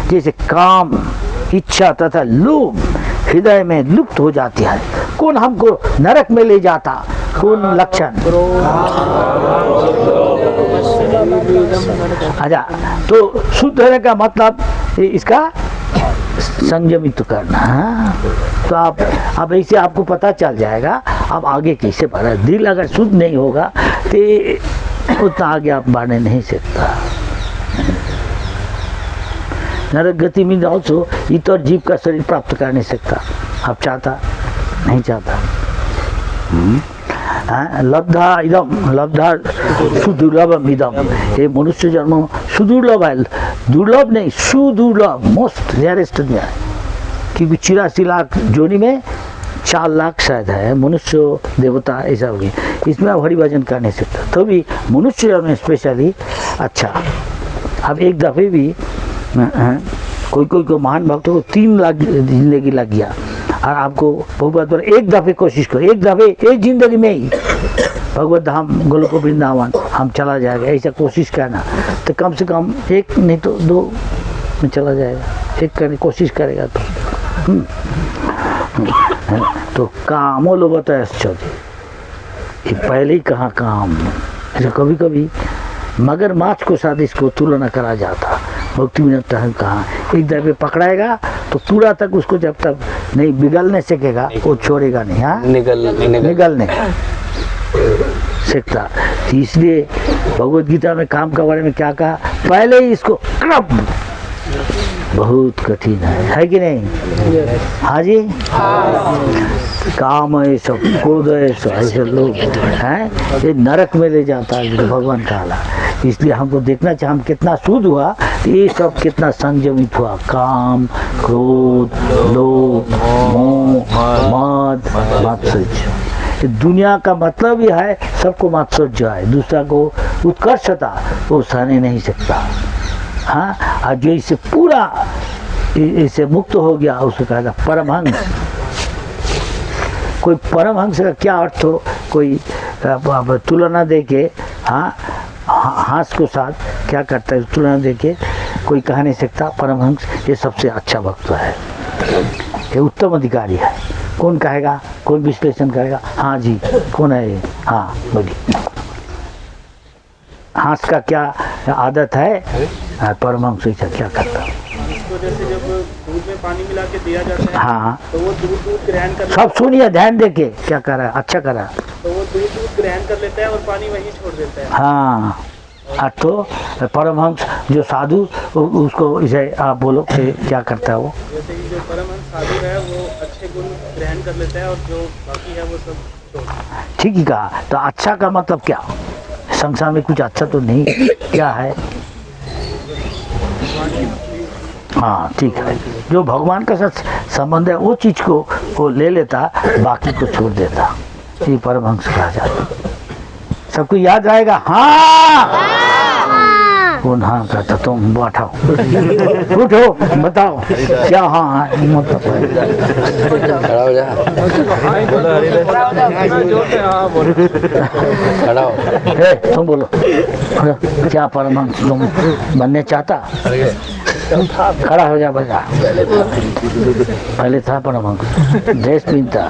जैसे काम, इच्छा तथा लोभ हृदय में लुप्त हो जाती है। कौन हमको नरक में ले जाता? कौन लक्षण? अच्छा, तो शुद्ध होने का मतलब इसका संयमित करना। तो आप अब ऐसे आपको पता चल जाएगा, अब आगे कैसे बढ़ा। दिल अगर शुद्ध नहीं होगा तो उतना आगे आप बढ़ नहीं सकता। नरक गति में ऑल्सो इतर जीव का शरीर प्राप्त कर नहीं सकता। आप चाहता नहीं चाहता। लब्धा इदम लब्धा सुदुर्लभम इदम। ये मनुष्य जन्म सुदुर्लभ है, दुर्लभ नहीं, सुदुर्लभ, मोस्ट रेयरेस्ट है। क्योंकि 84 लाख जोनी में 4 लाख शायद है मनुष्य देवता ऐसा होगी। इसमें आप हरि भजन कर नहीं सकता। तो भी मनुष्य जन्म स्पेशली अच्छा। अब एक दफ़े भी कोई को महान भक्तों को 3 लाख जिंदगी लग गया और आपको भगवत एक दफ़े कोशिश करो, एक दफ़े एक जिंदगी में ही भगवत धाम गोलोक वृंदावन हम चला जाएगा, ऐसा कोशिश करना। तो कम से कम 1 नहीं तो 2 में चला जाएगा। 1 करने कोशिश करेगा तो कामो लोभत ये पहले ही कहाँ काम। ऐसा कभी कभी मगरमच्छ को साथ इसको तुलना करा जाता। भक्ति विनोद कहाँ एक दफे पकड़ाएगा तो पूरा तक उसको जब तक नहीं बिगलने सकेगा वो छोड़ेगा नहीं। हाँ, निगलने सकता। तो इसलिए भगवत गीता में काम के बारे में क्या कहा, पहले ही इसको बहुत कठिन है कि नहीं? हाँ जी, काम है सब, क्रोध है सब, ऐसे लोग हैं ये नरक में ले जाता है जो भगवान कहा। इसलिए हमको देखना चाहिए हम कितना शुद्ध हुआ, ये सब कितना संयमित हुआ। काम, क्रोध, लोभ, मोह, मद, मात्सर्य। दुनिया का मतलब ही है सबको मात्सर्य है, दूसरा को उत्कर्षता वो सहने नहीं सकता। हाँ, और जो इससे पूरा इससे मुक्त हो गया उसको कहता परमहंस। कोई परमहंस का क्या अर्थ हो, कोई तुलना दे के हाँ हास को साथ क्या करता है, तुलना दे के कोई कह नहीं सकता। परमहंस ये सबसे अच्छा भक्त है, ये उत्तम अधिकारी है। कौन कहेगा, कौन विश्लेषण करेगा? हाँ जी, कौन है ये? हाँ बोलिए। हास का क्या आदत है? परमहंस ऐसा क्या करता है? इसको जैसे जब दूध में पानी मिला के दिया जाता है, हाँ, तो वो दूध ग्रहण कर, सब सुनिए ध्यान देके क्या कर रहा है, अच्छा कर रहा है। तो वो दूध ग्रहण कर लेता है और पानी वहीं छोड़ देता है। हाँ, तो परमहंस जो साधु उसको इसे आप बोलो कि क्या करता है वो? जैसे कि जो परमहंस साधु है वो अच्छे गुण ग्रहण कर लेता है और जो बाकी है वो सब छोड़ देता है। ठीक ही कहा। तो अच्छा का मतलब क्या? संसार में कुछ अच्छा तो नहीं, क्या है? हाँ ठीक है, जो भगवान का साथ संबंध है वो चीज़ को वो ले लेता, बाकी को छोड़ देता। ये परमहंस कहा जाता। सबको याद रहेगा? हाँ, कौन हाँ कहता? तुम बैठाओ, उठो, बताओ क्या हाँ हाँ मतलब खड़ा हो जा, खड़ा हो। तुम बोलो क्या परमहंस तुम बनने चाहता? खड़ा हो जा बजा। पहले था परमहंस, ड्रेस पिनता।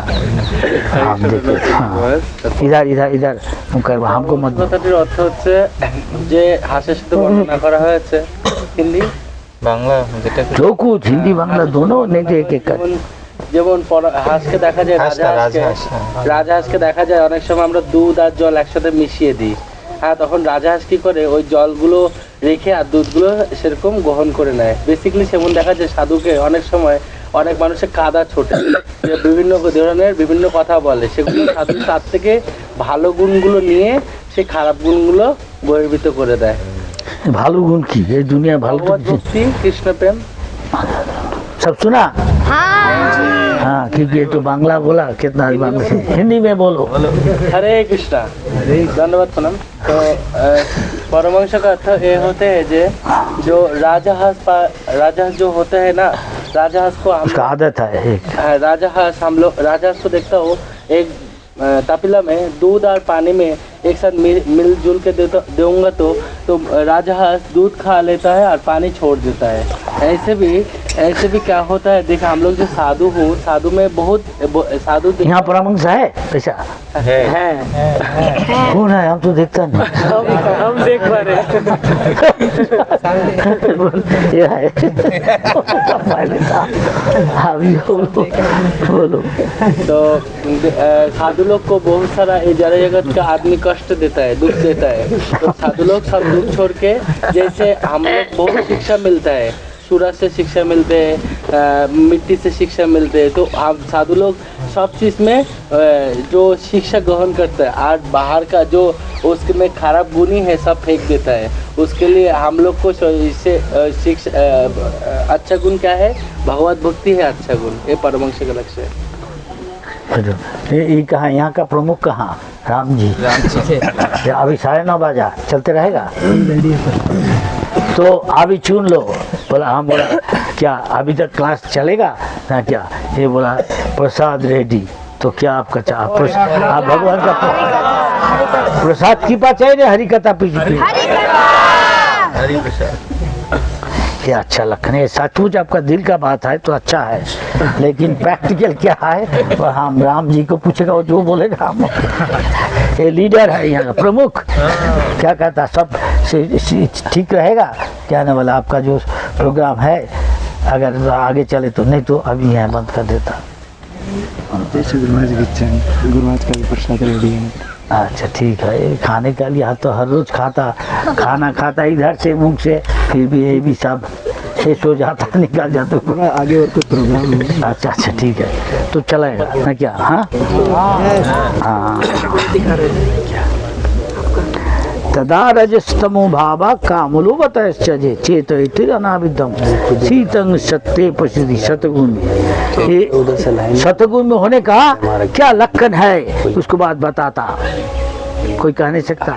आप देखो, हाँ इधर इधर इधर तुम कर, हमको मत। কথাটির অর্থ হচ্ছে যে হাসের সাথে বর্ণনা করা হয়েছে হিন্দি বাংলা যেটা जो कुछ हिंदी बांग्ला दोनों नहीं थे एक एक कर। যেমন হাঁসকে দেখা যায়, রাজহাঁসকে দেখা যায় অনেক সময় আমরা দুধ আর জল একসাথে মিশিয়ে দিই। হ্যাঁ, তখন রাজহাঁস কি করে ওই জলগুলো রেখে আর দুধগুলো সেরকম গ্রহণ করে নেয়। বেসিক্যালি সেমন দেখা যায় সাধুকে অনেক সময় অনেক মানুষের কাদা ছোটে, যে বিভিন্ন ধরনের বিভিন্ন কথা বলে, সেগুলো সাধু তার থেকে ভালো গুণগুলো নিয়ে সে খারাপ গুণগুলো বহির্ভূত করে দেয়। ভালো গুণ কি এই দুনিয়া ভালো ভক্তি, কৃষ্ণ প্রেম सब सुना? हाँ, क्योंकि ये तो बांग्ला बोला, कितना हिंदी में बोलो। हरे कृष्णा, धन्यवाद प्रणाम। तो परमहंस का अर्थ ये होते हैं जे जो राजहंस जो होते हैं ना, राजहंस को हम आदत है एक, राजहंस हम लोग राजहंस को देखता हो एक तपिला में दूध और पानी में एक साथ मिलजुल के दूंगा तो राजहंस दूध खा लेता है और पानी छोड़ देता है। ऐसे भी ऐसे भी क्या होता है, देखा हम लोग जो साधु हो, साधु में बहुत साधु यहाँ परमहंस है पैसा है कौन है? हम तो देखता नहीं। हम देख पा रहे हैं। ये है पहले था, अभी बोलो। तो साधु लोग को बहुत सारा ये जड़ जगत का आदमी कष्ट देता है, दुख देता है। तो साधु लोग सब दुख छोड़ के, जैसे हम लोग बहुत शिक्षा मिलता है, सूरज से शिक्षा मिलते हैं, मिट्टी से शिक्षा मिलते हैं, तो हम साधु लोग सब चीज़ में जो शिक्षा ग्रहण करता है। आज बाहर का जो उसके में खराब गुणी है सब फेंक देता है। उसके लिए हम लोग को इससे शिक्षा अच्छा गुण क्या है? भगवत भक्ति है अच्छा गुण। ये परमहंस का लक्ष्य है। ये कहाँ, यहाँ का प्रमुख कहाँ? राम जी। अभी 9:30 बजा, चलते रहेगा तो अभी चुन लो। बोला हम, बोला क्या अभी तक क्लास चलेगा ना क्या? ये बोला प्रसाद रेडी। तो क्या आपका आप भगवान का प्रसाद की बात चाहिए, हरी कथा पीछे हरी प्रसाद। ये अच्छा लक्षण है, सचमुच आपका दिल का बात है तो अच्छा है, लेकिन प्रैक्टिकल क्या है और हम राम जी को पूछेगा, वो जो बोलेगा हम। ये लीडर है यहाँ का प्रमुख, क्या कहता सब ठीक रहेगा क्या ना? बोला आपका जो प्रोग्राम है अगर आगे चले तो, नहीं तो अभी यहाँ बंद कर देता। गुरुराज का भी प्रसाद रेडी है। अच्छा ठीक है, खाने का लिए तो हर रोज खाना खाता इधर से मुंह से, फिर भी ये भी सब शेष हो जाता, निकल जाता आगे और कुछ प्रोग्राम है। अच्छा ठीक है तो चलेगा ना क्या? हाँ हाँ। तदा रजस्तमो भावा कामुलो बताश्चर्य चेत अनाविदम शीतंग सत्य प्रसिद्धि सतगुण। सतगुण में होने का क्या लक्षण है उसको बात बताता, कोई कह नहीं सकता।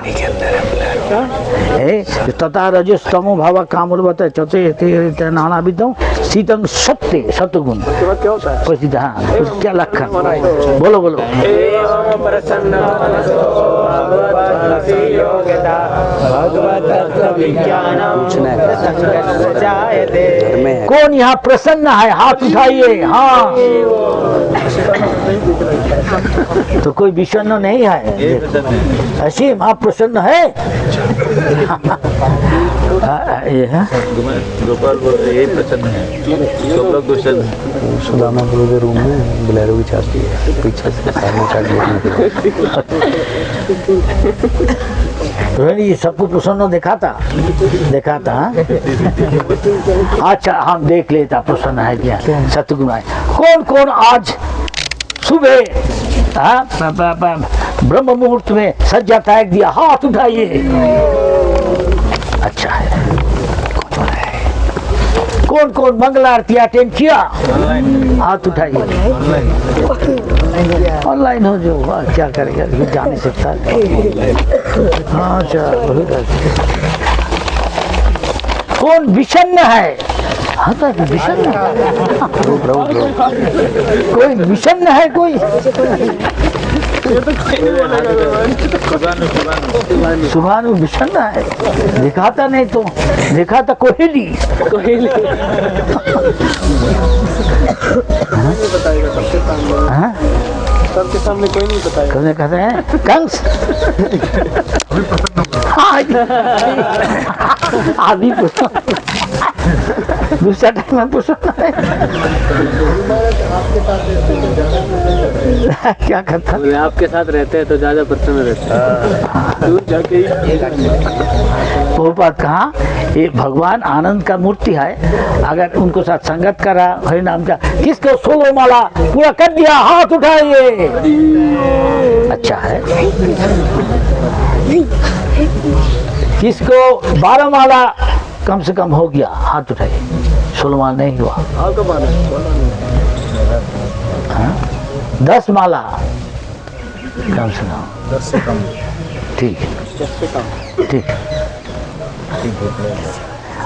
तथा रजस्तमो भावा कामुलो बताश्चर्य नानाविदम शीतंग सत्य सतगुण प्रसिद्ध। हाँ उसका क्या लक्षण? बोलो बोलो। कौन यहाँ प्रसन्न है? हाथ उठाइए। हाँ तो कोई विषन्न नहीं है, असीम आप प्रसन्न है। ये है गोपाल बोल रहे यही प्रसन्न है, सब लोग प्रसन्न है। सुदामा गुरु के रूम में बोलेरो भी चाहती है, पीछे से सामने चाट ये सबको प्रसन्न दिखाता। हाँ? अच्छा हम देख लेता प्रसन्न है क्या, सतगुण है। कौन कौन आज सुबह ब्रह्म मुहूर्त में सज्जा त्याग दिया? हाथ उठाइए। अच्छा है। कौन कौन मंगल आरती अटेंड किया? हाथ उठाइए। ऑनलाइन हो जो क्या करेगा, जा नहीं सकता। हाँ अच्छा बहुत अच्छा। कौन विषन्न है? हाँ तो विषन्न, कोई विषन्न है? कोई सुभानु विषन्न है, दिखाता नहीं तो दिखाता कोहली। सबके सामने कोई नहीं बताएगा। कौन कहते हैं कंस? आदि दूसरा टाइम में पूछो क्या करता? आपके साथ रहते हैं तो ज्यादा प्रसन्न रहते हैं। दूर जाके बहुपात कहा ये भगवान आनंद का मूर्ति है। अगर उनको साथ संगत करा हरि नाम का, किसको 16 माला पूरा कर दिया हाथ उठाइए। अच्छा है। किसको 12 माला कम से कम हो गया हाथ उठाइए। 16 माला नहीं हुआ। 10 माला कम से कम। 10 से कम। ठीक है ठीक।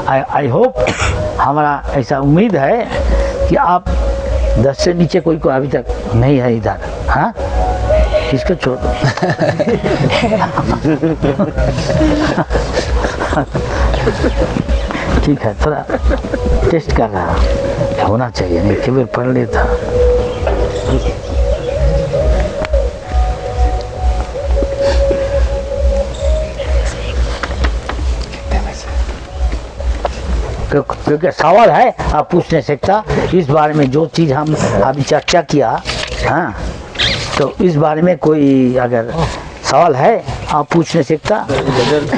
आई होप, हमारा ऐसा उम्मीद है कि आप 10 से नीचे कोई को अभी तक नहीं है इधर। हाँ इसको छोड़ दो। ठीक है, थोड़ा टेस्ट कर रहा। होना चाहिए, नहीं केवल पढ़ लेता। क्योंकि सवाल है आप पूछ नहीं सकता इस बारे में, जो चीज़ हम अभी चर्चा किया, हाँ, तो इस बारे में कोई अगर सवाल है आप पूछ नहीं सकता।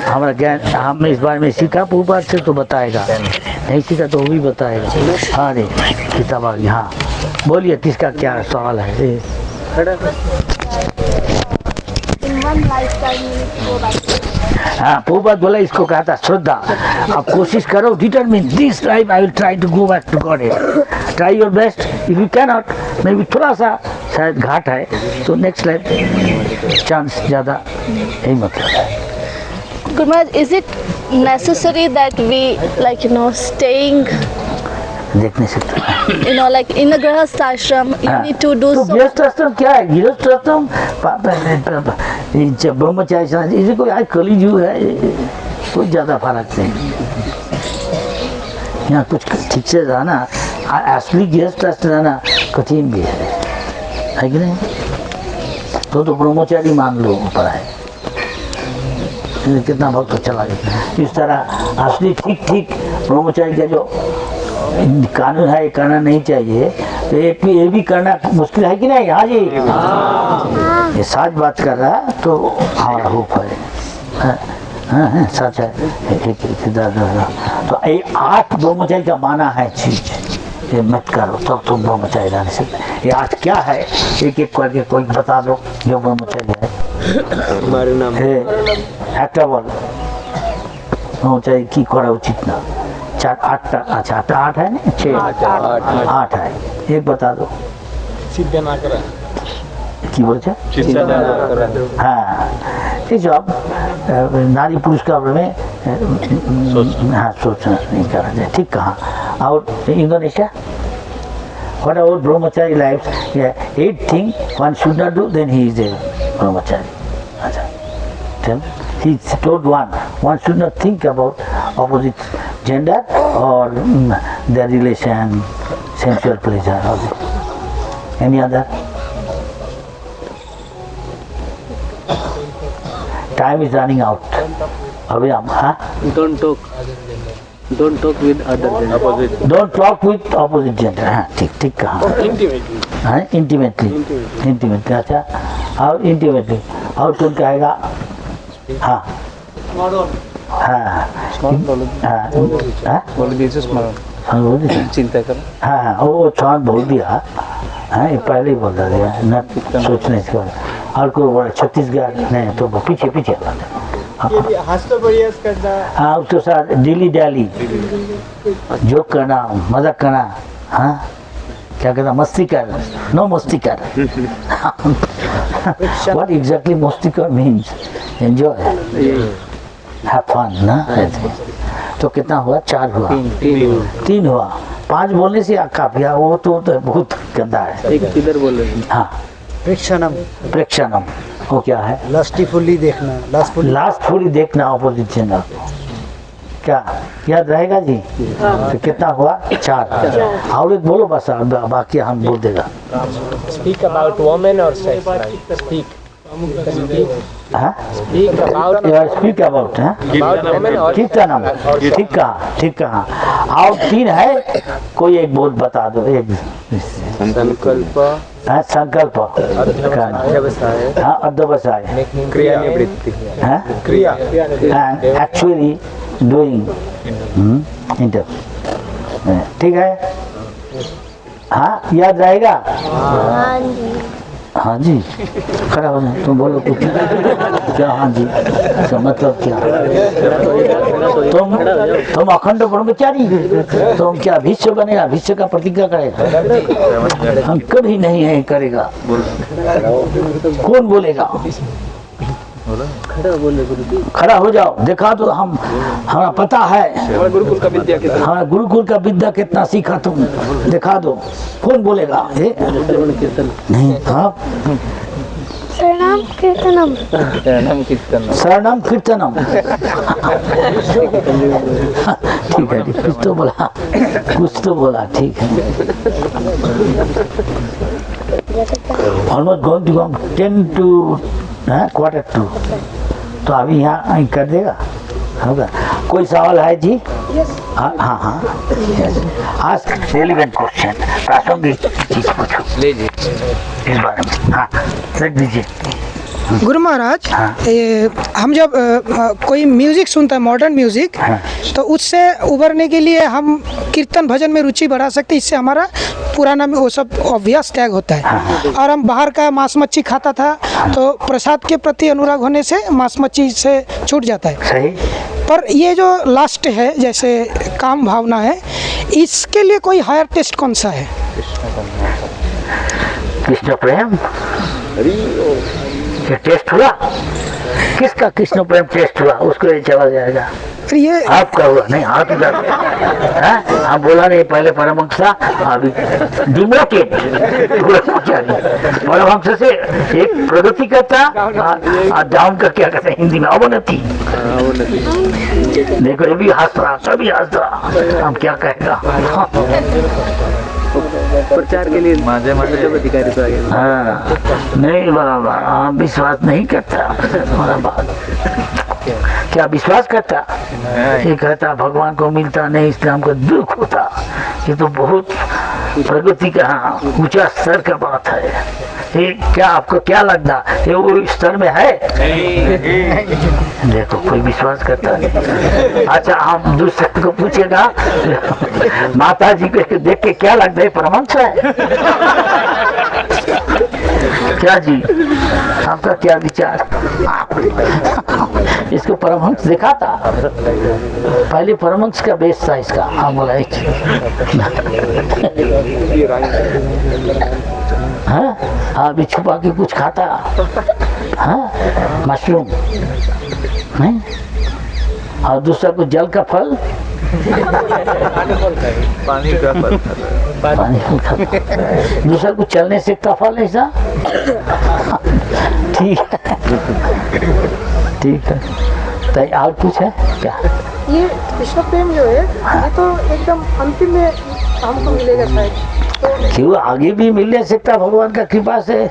हमारा ज्ञान हमने इस बारे में सीखा पूर्व से तो बताएगा, नहीं सीखा तो वो भी बताएगा। हाँ रे किताब आ गई, हाँ बोलिए किसका क्या सवाल है? हाँ पूर्वज बोला इसको कहा था श्रद्धा। अब कोशिश करो, determine this life I will try to go back to God, try your best. If you can not, maybe थोड़ा सा शायद घाट है, तो नेक्स्ट लाइफ चांस ज़्यादा, यही मतलब है। Guru Maharaj, is it necessary that we, like, you know, staying, देख नहीं सकता, like in the grahastha ashram, you need to do तो so? गृहस्थ आश्रम क्या है? गृहस्थ आश्रम ब्रह्मचारी, इसे कोई आज कलियुग है, कोई ज़्यादा फर्क नहीं। यहाँ कुछ ठीक से रहना, असली गृहस्थ आश्रम रहना कठिन भी है कि नहीं? तो ब्रह्मचारी मान लो ऊपर है, कितना भक्त चला गया। इस तरह असली ठीक ब्रह्मचारी का जो कानून है, ये करना नहीं चाहिए, तो ये भी करना मुश्किल है कि नहीं? हाँ जी, ये सच बात कर रहा है तो हमारा होप है, हाँ सच है। तो ये 8 ब्रह्मचारी का माना है चीज, ये मत करो तब तुम ब्रह्मचारी रहने सकते। ये 8 क्या है, एक करके कोई बता दो जो ब्रह्मचारी है। हमारे नाम একটা বল ব্রহ্মচারী কি করা উচিত না? 4-8টা, अच्छा 8 है ना? 6-8 है, एक बता दो। सिद्ध ना करा, কি বলছে? हाँ, ये जो नारी पुरुष का में हाँ सोचना नहीं करना चाहिए, ठीक कहा। और Indonesia, what about brahmachari lives? 8 things one should not do, then he is a brahmachari. अच्छा, tell. He told one should not think about opposite gender or their relation, sensual pleasure. Any other? Time is running out. अभी हम हाँ? Don't talk with other gender. Don't talk with opposite gender. हाँ ठीक कहा। Intimately, हाँ intimately, अच्छा। और intimately और कौन कहेगा? हाँ चिंता कर, हाँ वो छान बोल दिया, हाँ ये पहले ही बोल दिया, न सोचने से। और कोई बोला छत्तीसगढ़ नहीं तो वो पीछे हाँ, उसके साथ डिली डैली, जोक करना, मजाक करना, हाँ क्या कहना, मस्ती कर, नो मस्ती कर। What exactly मस्ती कर means? Enjoy, have fun, ना? तो कितना हुआ? 4 हुआ, 3 हुआ, 5 बोलने से काफी है, वो तो बहुत गंदा है। एक किधर बोल रहे हैं? हाँ प्रेक्षणम, वो क्या है? लास्टफुली देखना, लास्टफुली देखना ऑपोजिट जेंडर। क्या याद रहेगा जी? तो कितना हुआ? 4। और एक बोलो बस, बाकी हम बोल देगा। स्पीक अबाउट वुमेन और sex life, speak speak about, ठीक कहा। और 3 है, कोई एक बोल बता दो, एक संकल्प, अध्यवसाय, क्रियानिवृत्ति, क्रिया, एक्चुअली डूइंग, ठीक है। हाँ याद रहेगा? हाँ जी, खड़ा हो जाए, तुम बोलो कुछ। क्या हाँ जी, इसका मतलब क्या? तुम अखंड ब्रह्मचारी, तुम क्या भीष्म बनेगा? भीष्म का प्रतिज्ञा करेगा? हम कभी नहीं है करेगा। कौन बोलेगा? खड़ा हो जाओ, दिखा दो। हमारा पता है, हमारा गुरुकुल का विद्या कितना सीखा तुम, दिखा दो। कौन बोलेगा? नहीं, हाँ शरणागत शरणम कीर्तनम। शरणम कीर्तनम। ठीक है, कुछ तो बोला, ठीक है। Almost going to come 10 to 1:45। तो अभी यहाँ कर देगा, होगा। कोई सवाल है जी? हाँ हाँ हाँ, आस्क रेलेवेंट क्वेश्चन, प्रासंगिक चीज पूछो लीजिए इस बारे में। हाँ, रख दीजिए। गुरु महाराज, हम जब कोई म्यूजिक सुनता है, मॉडर्न म्यूजिक, तो उससे उभरने के लिए हम कीर्तन भजन में रुचि बढ़ा सकते हैं। इससे हमारा पुराना में वो सब ऑब्वियस त्याग होता है। और हम बाहर का मांस मच्छी खाता था, तो प्रसाद के प्रति अनुराग होने से मांस मच्छी से छूट जाता है। सही। पर ये जो लास्ट है, जैसे काम भावना है, इसके लिए कोई हायर टेस्ट कौन सा है? कृष्ण प्रेम टेस्ट हुआ? किसका कृष्ण प्रेम टेस्ट हुआ? उसको ये चला जाएगा। ये आपका हुआ नहीं, हाथ उधर। हाँ, बोला नहीं पहले परमहंस था, अभी डिमोटेड। परमहंस से एक प्रगति करता और डाउन का क्या कहते हैं हिंदी में, अवनति। देखो ये भी हंस रहा, सभी हंस रहा, हम क्या कहेगा। प्रचार के लिए माजे जब अधिकारी तो आगे। हाँ, नहीं बाबा, हम विश्वास नहीं करता। हमारा बात क्या विश्वास करता? ये कहता भगवान को मिलता नहीं, इसलिए हमको दुख होता। ये तो बहुत प्रगति का ऊंचा स्तर का बात है। ये क्या आपको क्या लगता ये वो स्तर में है? देखो कोई विश्वास करता नहीं। अच्छा, हम दूसरे को पूछेगा, माता जी को देख के क्या लगता है, परमहंस है क्या जी? आपका क्या विचार? इसको परमहंस दिखा था, पहले परमहंस का बेस था इसका। हाँ बोला हाँ, अभी छुपा के कुछ खाता। हाँ, मशरूम नहीं, और दूसरा कुछ जल का फल, पानी का फल, पानी खाता। दूसरा कुछ चलने सीखता फल ऐसा। ठीक है, ठीक है। तो और कुछ है क्या? ये कृष्ण प्रेम जो है, ये तो एकदम अंतिम में हमको मिलेगा शायद। क्यों आगे भी मिल नहीं सकता भगवान का कृपा से?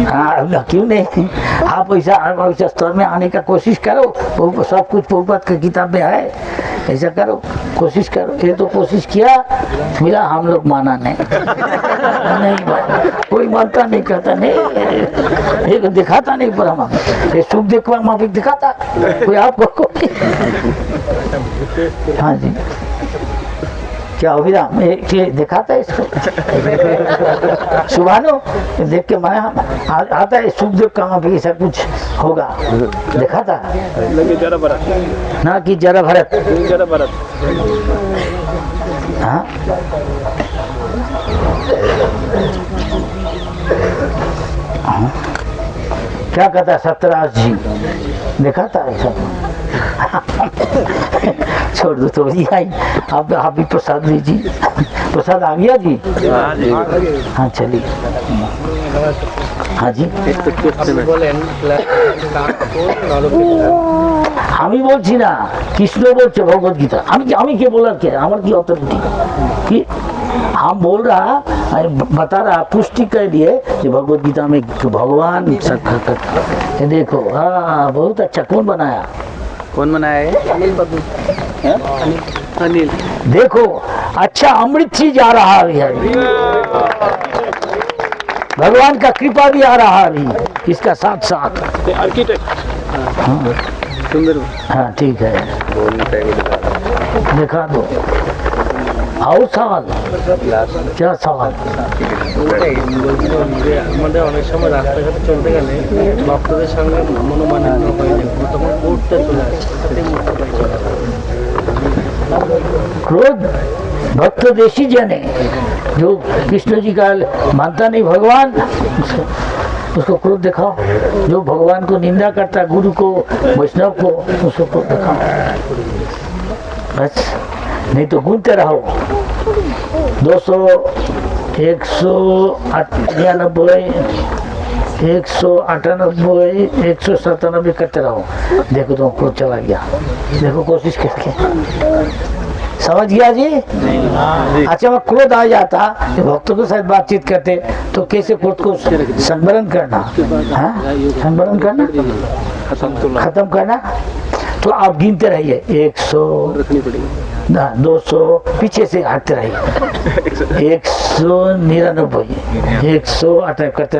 हाँ, क्यों नहीं? आप ऐसा स्तर में आने का कोशिश करो। सब कुछ प्रभुपाद की किताब में है, ऐसा करो, कोशिश करो। ये तो कोशिश किया, मिला, हम लोग माना नहीं। नहीं कोई मानता नहीं, कहता नहीं, एक दिखाता नहीं। पर हम ये सुख देखवा माफिक दिखाता कोई आपको। हाँ जी, क्या अभिराम ये दिखाता है इसको? सुभानो देख के माया आता है, सुखदेव का वहाँ पे ऐसा कुछ होगा दिखाता ना कि जरा भरत। हाँ, क्या कहता है सत्यराज जी? दिखाता है सब। छोड़ दो तो जी, आई आप भी प्रसाद लीजिए। प्रसाद आ गया जी? हाँ चलिए। हाँ जी, আমি বলছি না, কৃষ্ণ বলছে ভগবত गीता। আমি কে बोला क्या? আমার की अथॉरिटी कि हम बोल रहा, बता रहा, पुष्टि कर लिए कि भगवत गीता में भगवान ये देखो। हाँ, बहुत अच्छा। कौन बनाया? कौन बनाया है? अनिल। देखो अच्छा, अमृत चीज आ रहा है भगवान का कृपा भी आ रहा है इसका साथ साथ। हाँ सुंदर। हाँ ठीक है, दिखा दो। और सवाल क्या सवाल? আমাদের অনেক সময় রাস্তাঘাটে চলতে গেলে ভক্তদের সঙ্গে মনোমালিন্য হয়ে যায়, তখন কোর্টটা চলে আসে। क्रोध भक्त देशी जन है, जो कृष्ण जी का मानता नहीं भगवान, उसको क्रोध दिखाओ। जो भगवान को निंदा करता, गुरु को, वैष्णव को, उसको क्रोध दिखाओ बस। नहीं तो गुनते रहो। 200, 198, 198 197 करते रहो। देखो तो क्रोध चला गया, देखो कोशिश करके, समझ गया जी? अच्छा, वह क्रोध आ जाता तो भक्तों के साथ बातचीत करते तो कैसे क्रोध को संवरण करना, संवरण करना, खत्म करना। तो आप गिनते रहिए 100 200, पीछे से हटते रहिए 199 108 करते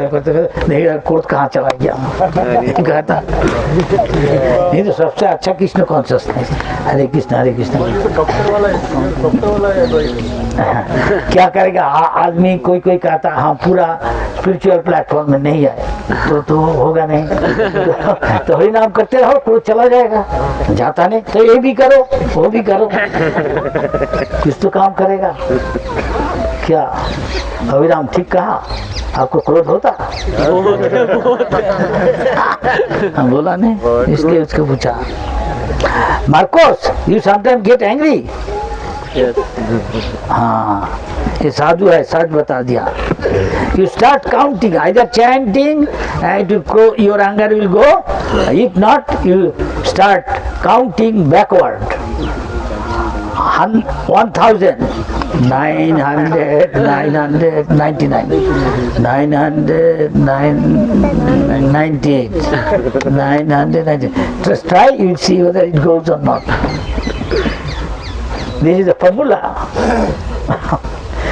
नहीं, क्रोध कहाँ चला गया कहता नहीं। तो सबसे अच्छा कृष्ण कॉन्शियसनेस, हरे कृष्ण हरे कृष्ण। क्या करेगा आदमी, कोई कहता हाँ पूरा स्पिरिचुअल प्लेटफॉर्म में नहीं आए तो होगा नहीं। तो हरि नाम करते रहो, क्रोध चला जाएगा, जाता नहीं। तो ये भी करो वो भी करो, कुछ तो काम करेगा। क्या अभिराम ठीक कहा? आपको क्रोध होता? हम बोला नहीं, इसलिए उसको पूछा। Marcos, you sometime get angry? हाँ, ये साधु है, सच बता दिया। You start counting, either chanting and your anger will go. If not, you start counting backward. 1,000, 900, 999, 998, 990. Just try, you will see whether it goes or not. This is the formula.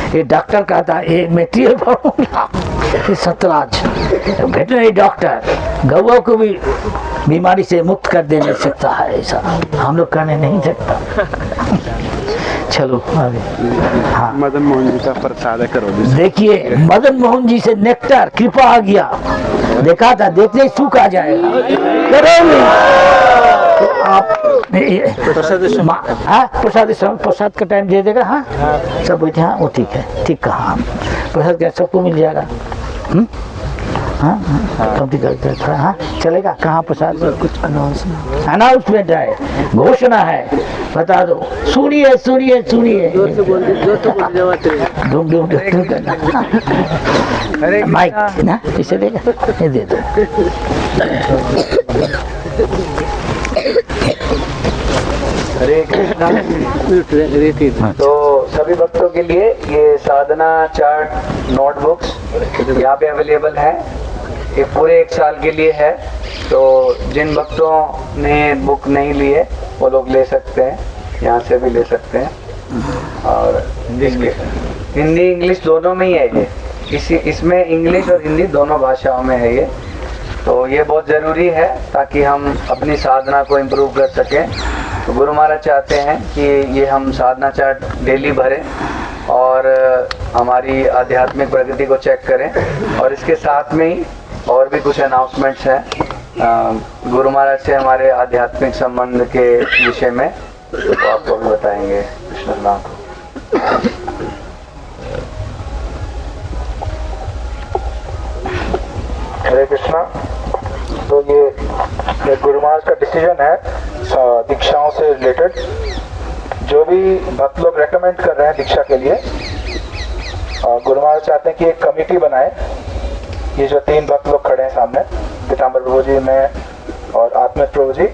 ये doctor कहता है ये material formula, ये सतराज veterinary doctor गौओं को भी बीमारी से मुक्त कर देने सकता है, ऐसा हम लोग करने नहीं सकता। चलो आगे। हाँ, मदन मोहन जी का प्रसाद करो। देखिए मदन मोहन जी से नेक्टर कृपा आ गया, देखा था, देखते ही सूख आ जाएगा। करो तो आप प्रसाद का टाइम दे देगा। हाँ सब बैठे, हाँ वो ठीक है, ठीक कहा। प्रसाद क्या सबको मिल जाएगा? हाँ थोड़ा, हाँ चलेगा। कहाँ प्रसाद? कुछ अनाउंसमेंट है, घोषणा है, बता दो। सुनिए सुनिए सुनिए, माइक ना इसे देगा, ये दे दो। हरे कृष्णा। तो सभी भक्तों के लिए ये साधना चार्ट नोटबुक्स यहाँ पे अवेलेबल है, ये पूरे 1 साल के लिए है। तो जिन भक्तों ने बुक नहीं लिए वो लोग ले सकते हैं, यहाँ से भी ले सकते हैं। और हिंदी इंग्लिश दोनों में ही है ये, इसमें इंग्लिश और हिंदी दोनों भाषाओं में है ये। तो ये बहुत ज़रूरी है ताकि हम अपनी साधना को इम्प्रूव कर सकें। तो गुरु महाराज चाहते हैं कि ये हम साधना चार्ट डेली भरें और हमारी आध्यात्मिक प्रगति को चेक करें। और इसके साथ में ही और भी कुछ अनाउंसमेंट्स हैं गुरु महाराज से हमारे आध्यात्मिक संबंध के विषय में, तो आपको भी बताएंगे। कृष्ण नाम। हरे कृष्णा। तो ये गुरु महाराज का डिसीजन है दीक्षाओं से रिलेटेड। जो भी भक्त लोग रेकमेंड कर रहे हैं दीक्षा के लिए, गुरु महाराज चाहते हैं कि एक कमेटी बनाए। ये जो 3 भक्त लोग खड़े हैं सामने, पीताम्बर प्रभु जी, मैं और आत्मिक प्रभु जी,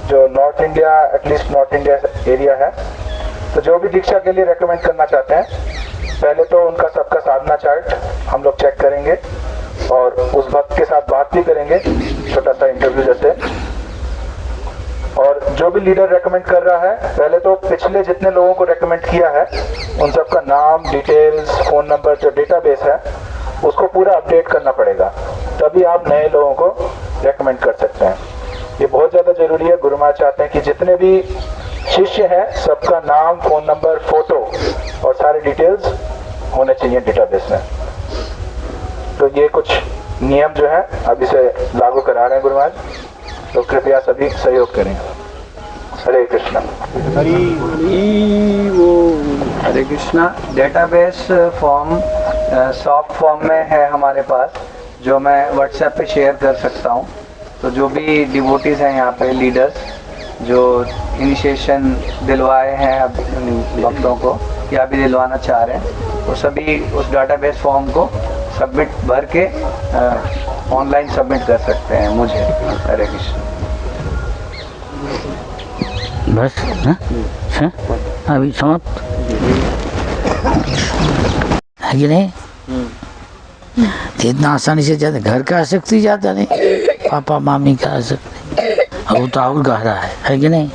जो north India, at least north India area है। तो जो भी दीक्षा के लिए रेकमेंड करना चाहते हैं, पहले तो उनका सबका साधना चार्ट हम लोग चेक करेंगे और उस भक्त के साथ बात भी करेंगे, छोटा सा इंटरव्यू जैसे। और जो भी लीडर रेकमेंड कर रहा है, पहले तो पिछले जितने लोगों को रेकमेंड किया है उन सबका नाम, डिटेल्स, फ़ोन नंबर, जो डेटाबेस है उसको पूरा अपडेट करना पड़ेगा, तभी आप नए लोगों को रेकमेंड कर सकते हैं। ये बहुत ज़्यादा ज़रूरी है। गुरु महाराज चाहते हैं कि जितने भी शिष्य हैं सबका नाम, फ़ोन नंबर, फ़ोटो और सारे डिटेल्स होने चाहिए डेटाबेस में। तो ये कुछ नियम जो है अब इसे लागू करा रहे हैं गुरु महाराज, तो कृपया सभी सहयोग करें। Hare Krishna. Hare Krishna. Database form soft form में है हमारे पास, जो मैं व्हाट्सएप पे शेयर कर सकता हूँ। तो जो भी डिवोटीज हैं यहाँ पे, लीडर्स जो इनिशिएशन दिलवाए हैं अब भक्तों को या भी दिलवाना चाह रहे हैं, वो सभी उस डेटाबेस फॉर्म को सबमिट भर के ऑनलाइन सबमिट कर सकते हैं मुझे। हरे कृष्ण। बस हाँ? हाँ? अभी समाप्त है कि नहीं? इतना आसानी से जाते घर का आसक्ति जाता नहीं, पापा मामी का आसक्ति, वो तो और गहरा है कि नहीं?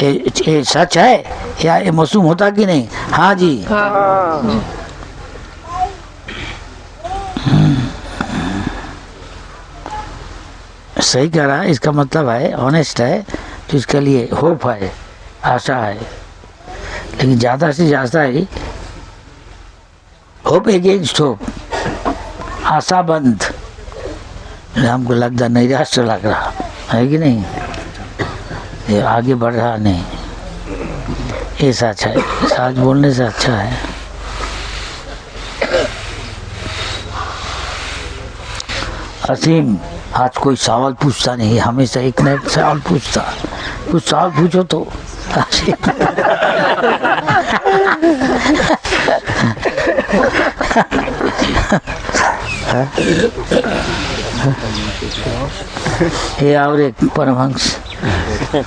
ये सच है या ये मासूम होता कि नहीं? हाँ जी। हाँ। सही कह रहा है, इसका मतलब है ऑनेस्ट है, तो इसके लिए होप है, आशा है। लेकिन ज़्यादा से ज़्यादा ही होप अगेंस्ट होप, आशा बंद, हमको लगता नैराश्य लग रहा है कि नहीं? ये आगे बढ़ रहा नहीं, ये सच है। सच बोलने से अच्छा है। असीम आज कोई सवाल पूछता नहीं, हमेशा एक न एक सवाल पूछता। कुछ सवाल पूछो तो। ये और एक परमहंस,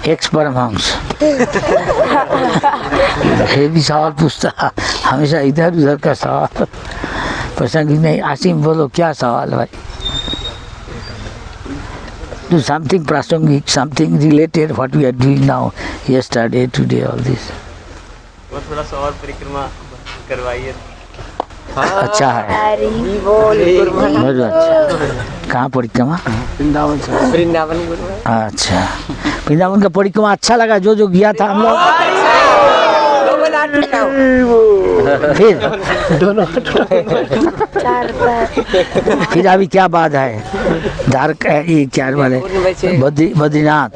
एक्स परमहंस, ये भी सवाल पूछता हमेशा, इधर उधर का सवाल पसंद ही नहीं। आसिम बोलो क्या सवाल भाई? Do something प्रासंगिक, something related what we are doing now, yesterday, today, all this. बहुत बड़ा सवाल परिक्रमा करवाइए। अच्छा है, बहुत अच्छा। कहाँ परिक्रमा? वृंदावन से। वृंदावन। अच्छा, वृंदावन का परिक्रमा अच्छा लगा? जो जो गया था हम लोग फिर दोनों फिर अभी क्या बात है? ये क्या वाले बद्रीनाथ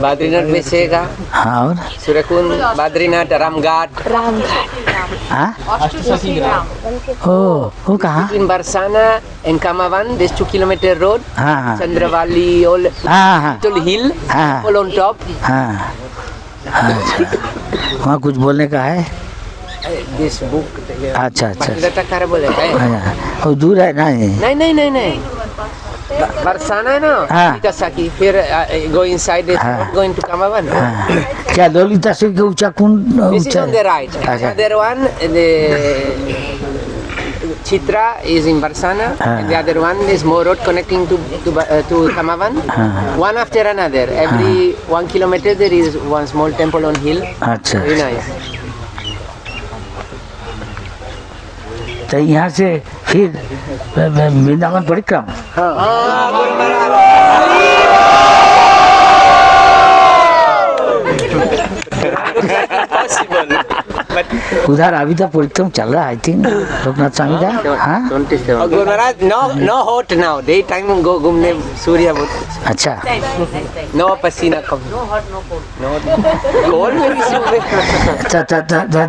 में सेगा। हाँ, और सूर्यकुंड, बद्रीनाथ, रामघाट। हाँ? ओ कहाँ? In Barsana and Kamavan, there's 2 kilometer road. हाँ। Chandravali, all little hill, all on top. हाँ। अच्छा, वहाँ कुछ बोलने का है? This book. अच्छा। बोले वो दूर है ना? नहीं। बरसाना है ना? ललिता सखी, फिर go inside this road going to Kamavan. क्या ललिता सखी का ऊंचा कुंड? This is on the right. Another one, the Chitra is in Barsana, and the other one is more road connecting to Kamavan. One after another. Every 1 kilometer there is one small temple on hill. अच्छा। Very nice. तो यहाँ से फिर वृंदावन परिक्रमा। उधर अभी तो परिक्रम चल रहा है, आई थिंक लोकनाथ स्वामी का। हाँ, no hot now, day time go घूमने सूर्य बहुत अच्छा। no पसीना कम, no hot no cold,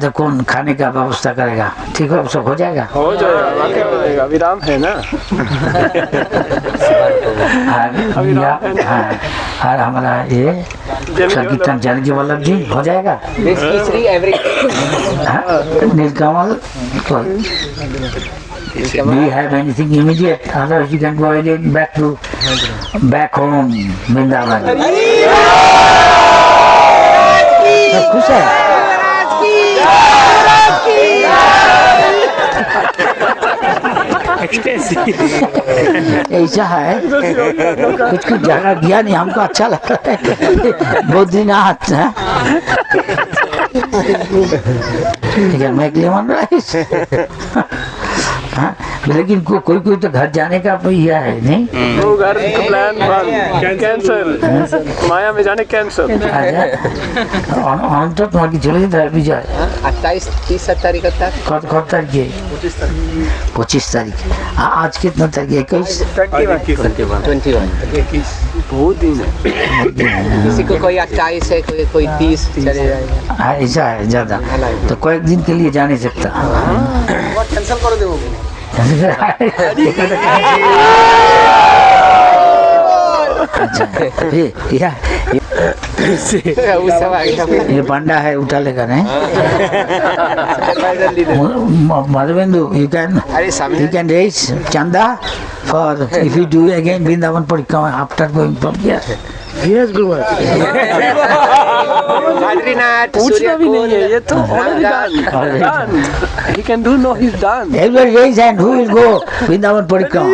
तो कौन खाने का व्यवस्था करेगा? ठीक है, सब हो जाएगा। विराम है ना। और हमारा ये संकीर्तन जानकी वल्लभ जी हो जाएगा। नीलकमल, do you have anything immediate? Otherwise you can go again back home, Vrindavan. सब खुश है? ऐसा है, कुछ जगह गया नहीं, हमको अच्छा लगा बद्रीनाथ है। Lemon rice. हाँ, लेकिन कोई तो घर जाने का यह है नहीं? वो घर का प्लान कैंसर, माया में जाने कैंसर। अनंत तुम्हारी चले जाए विजय 28-30 तारीख तक। कब तारीख है? 25 तारीख। आज कितना तारीख? 21। बहुत दिन है। किसी को कोई 28 है, कोई 30 चले जाएगा। ऐसा है ज्यादा, तो कोई दिन के लिए जा नहीं सकता। कैंसिल कर दो। अच्छा, ये पांडा है, उठा लेगा नहीं? Madhavendu, you can raise chanda for if you do again Vrindavan Parikrama after going from here. Yes, Guru Maharaj. Badrinath, पूछना भी नहीं है, ये तो already done. He can do, no, he's done. Everybody raise hand, who will go Vrindavan Parikrama?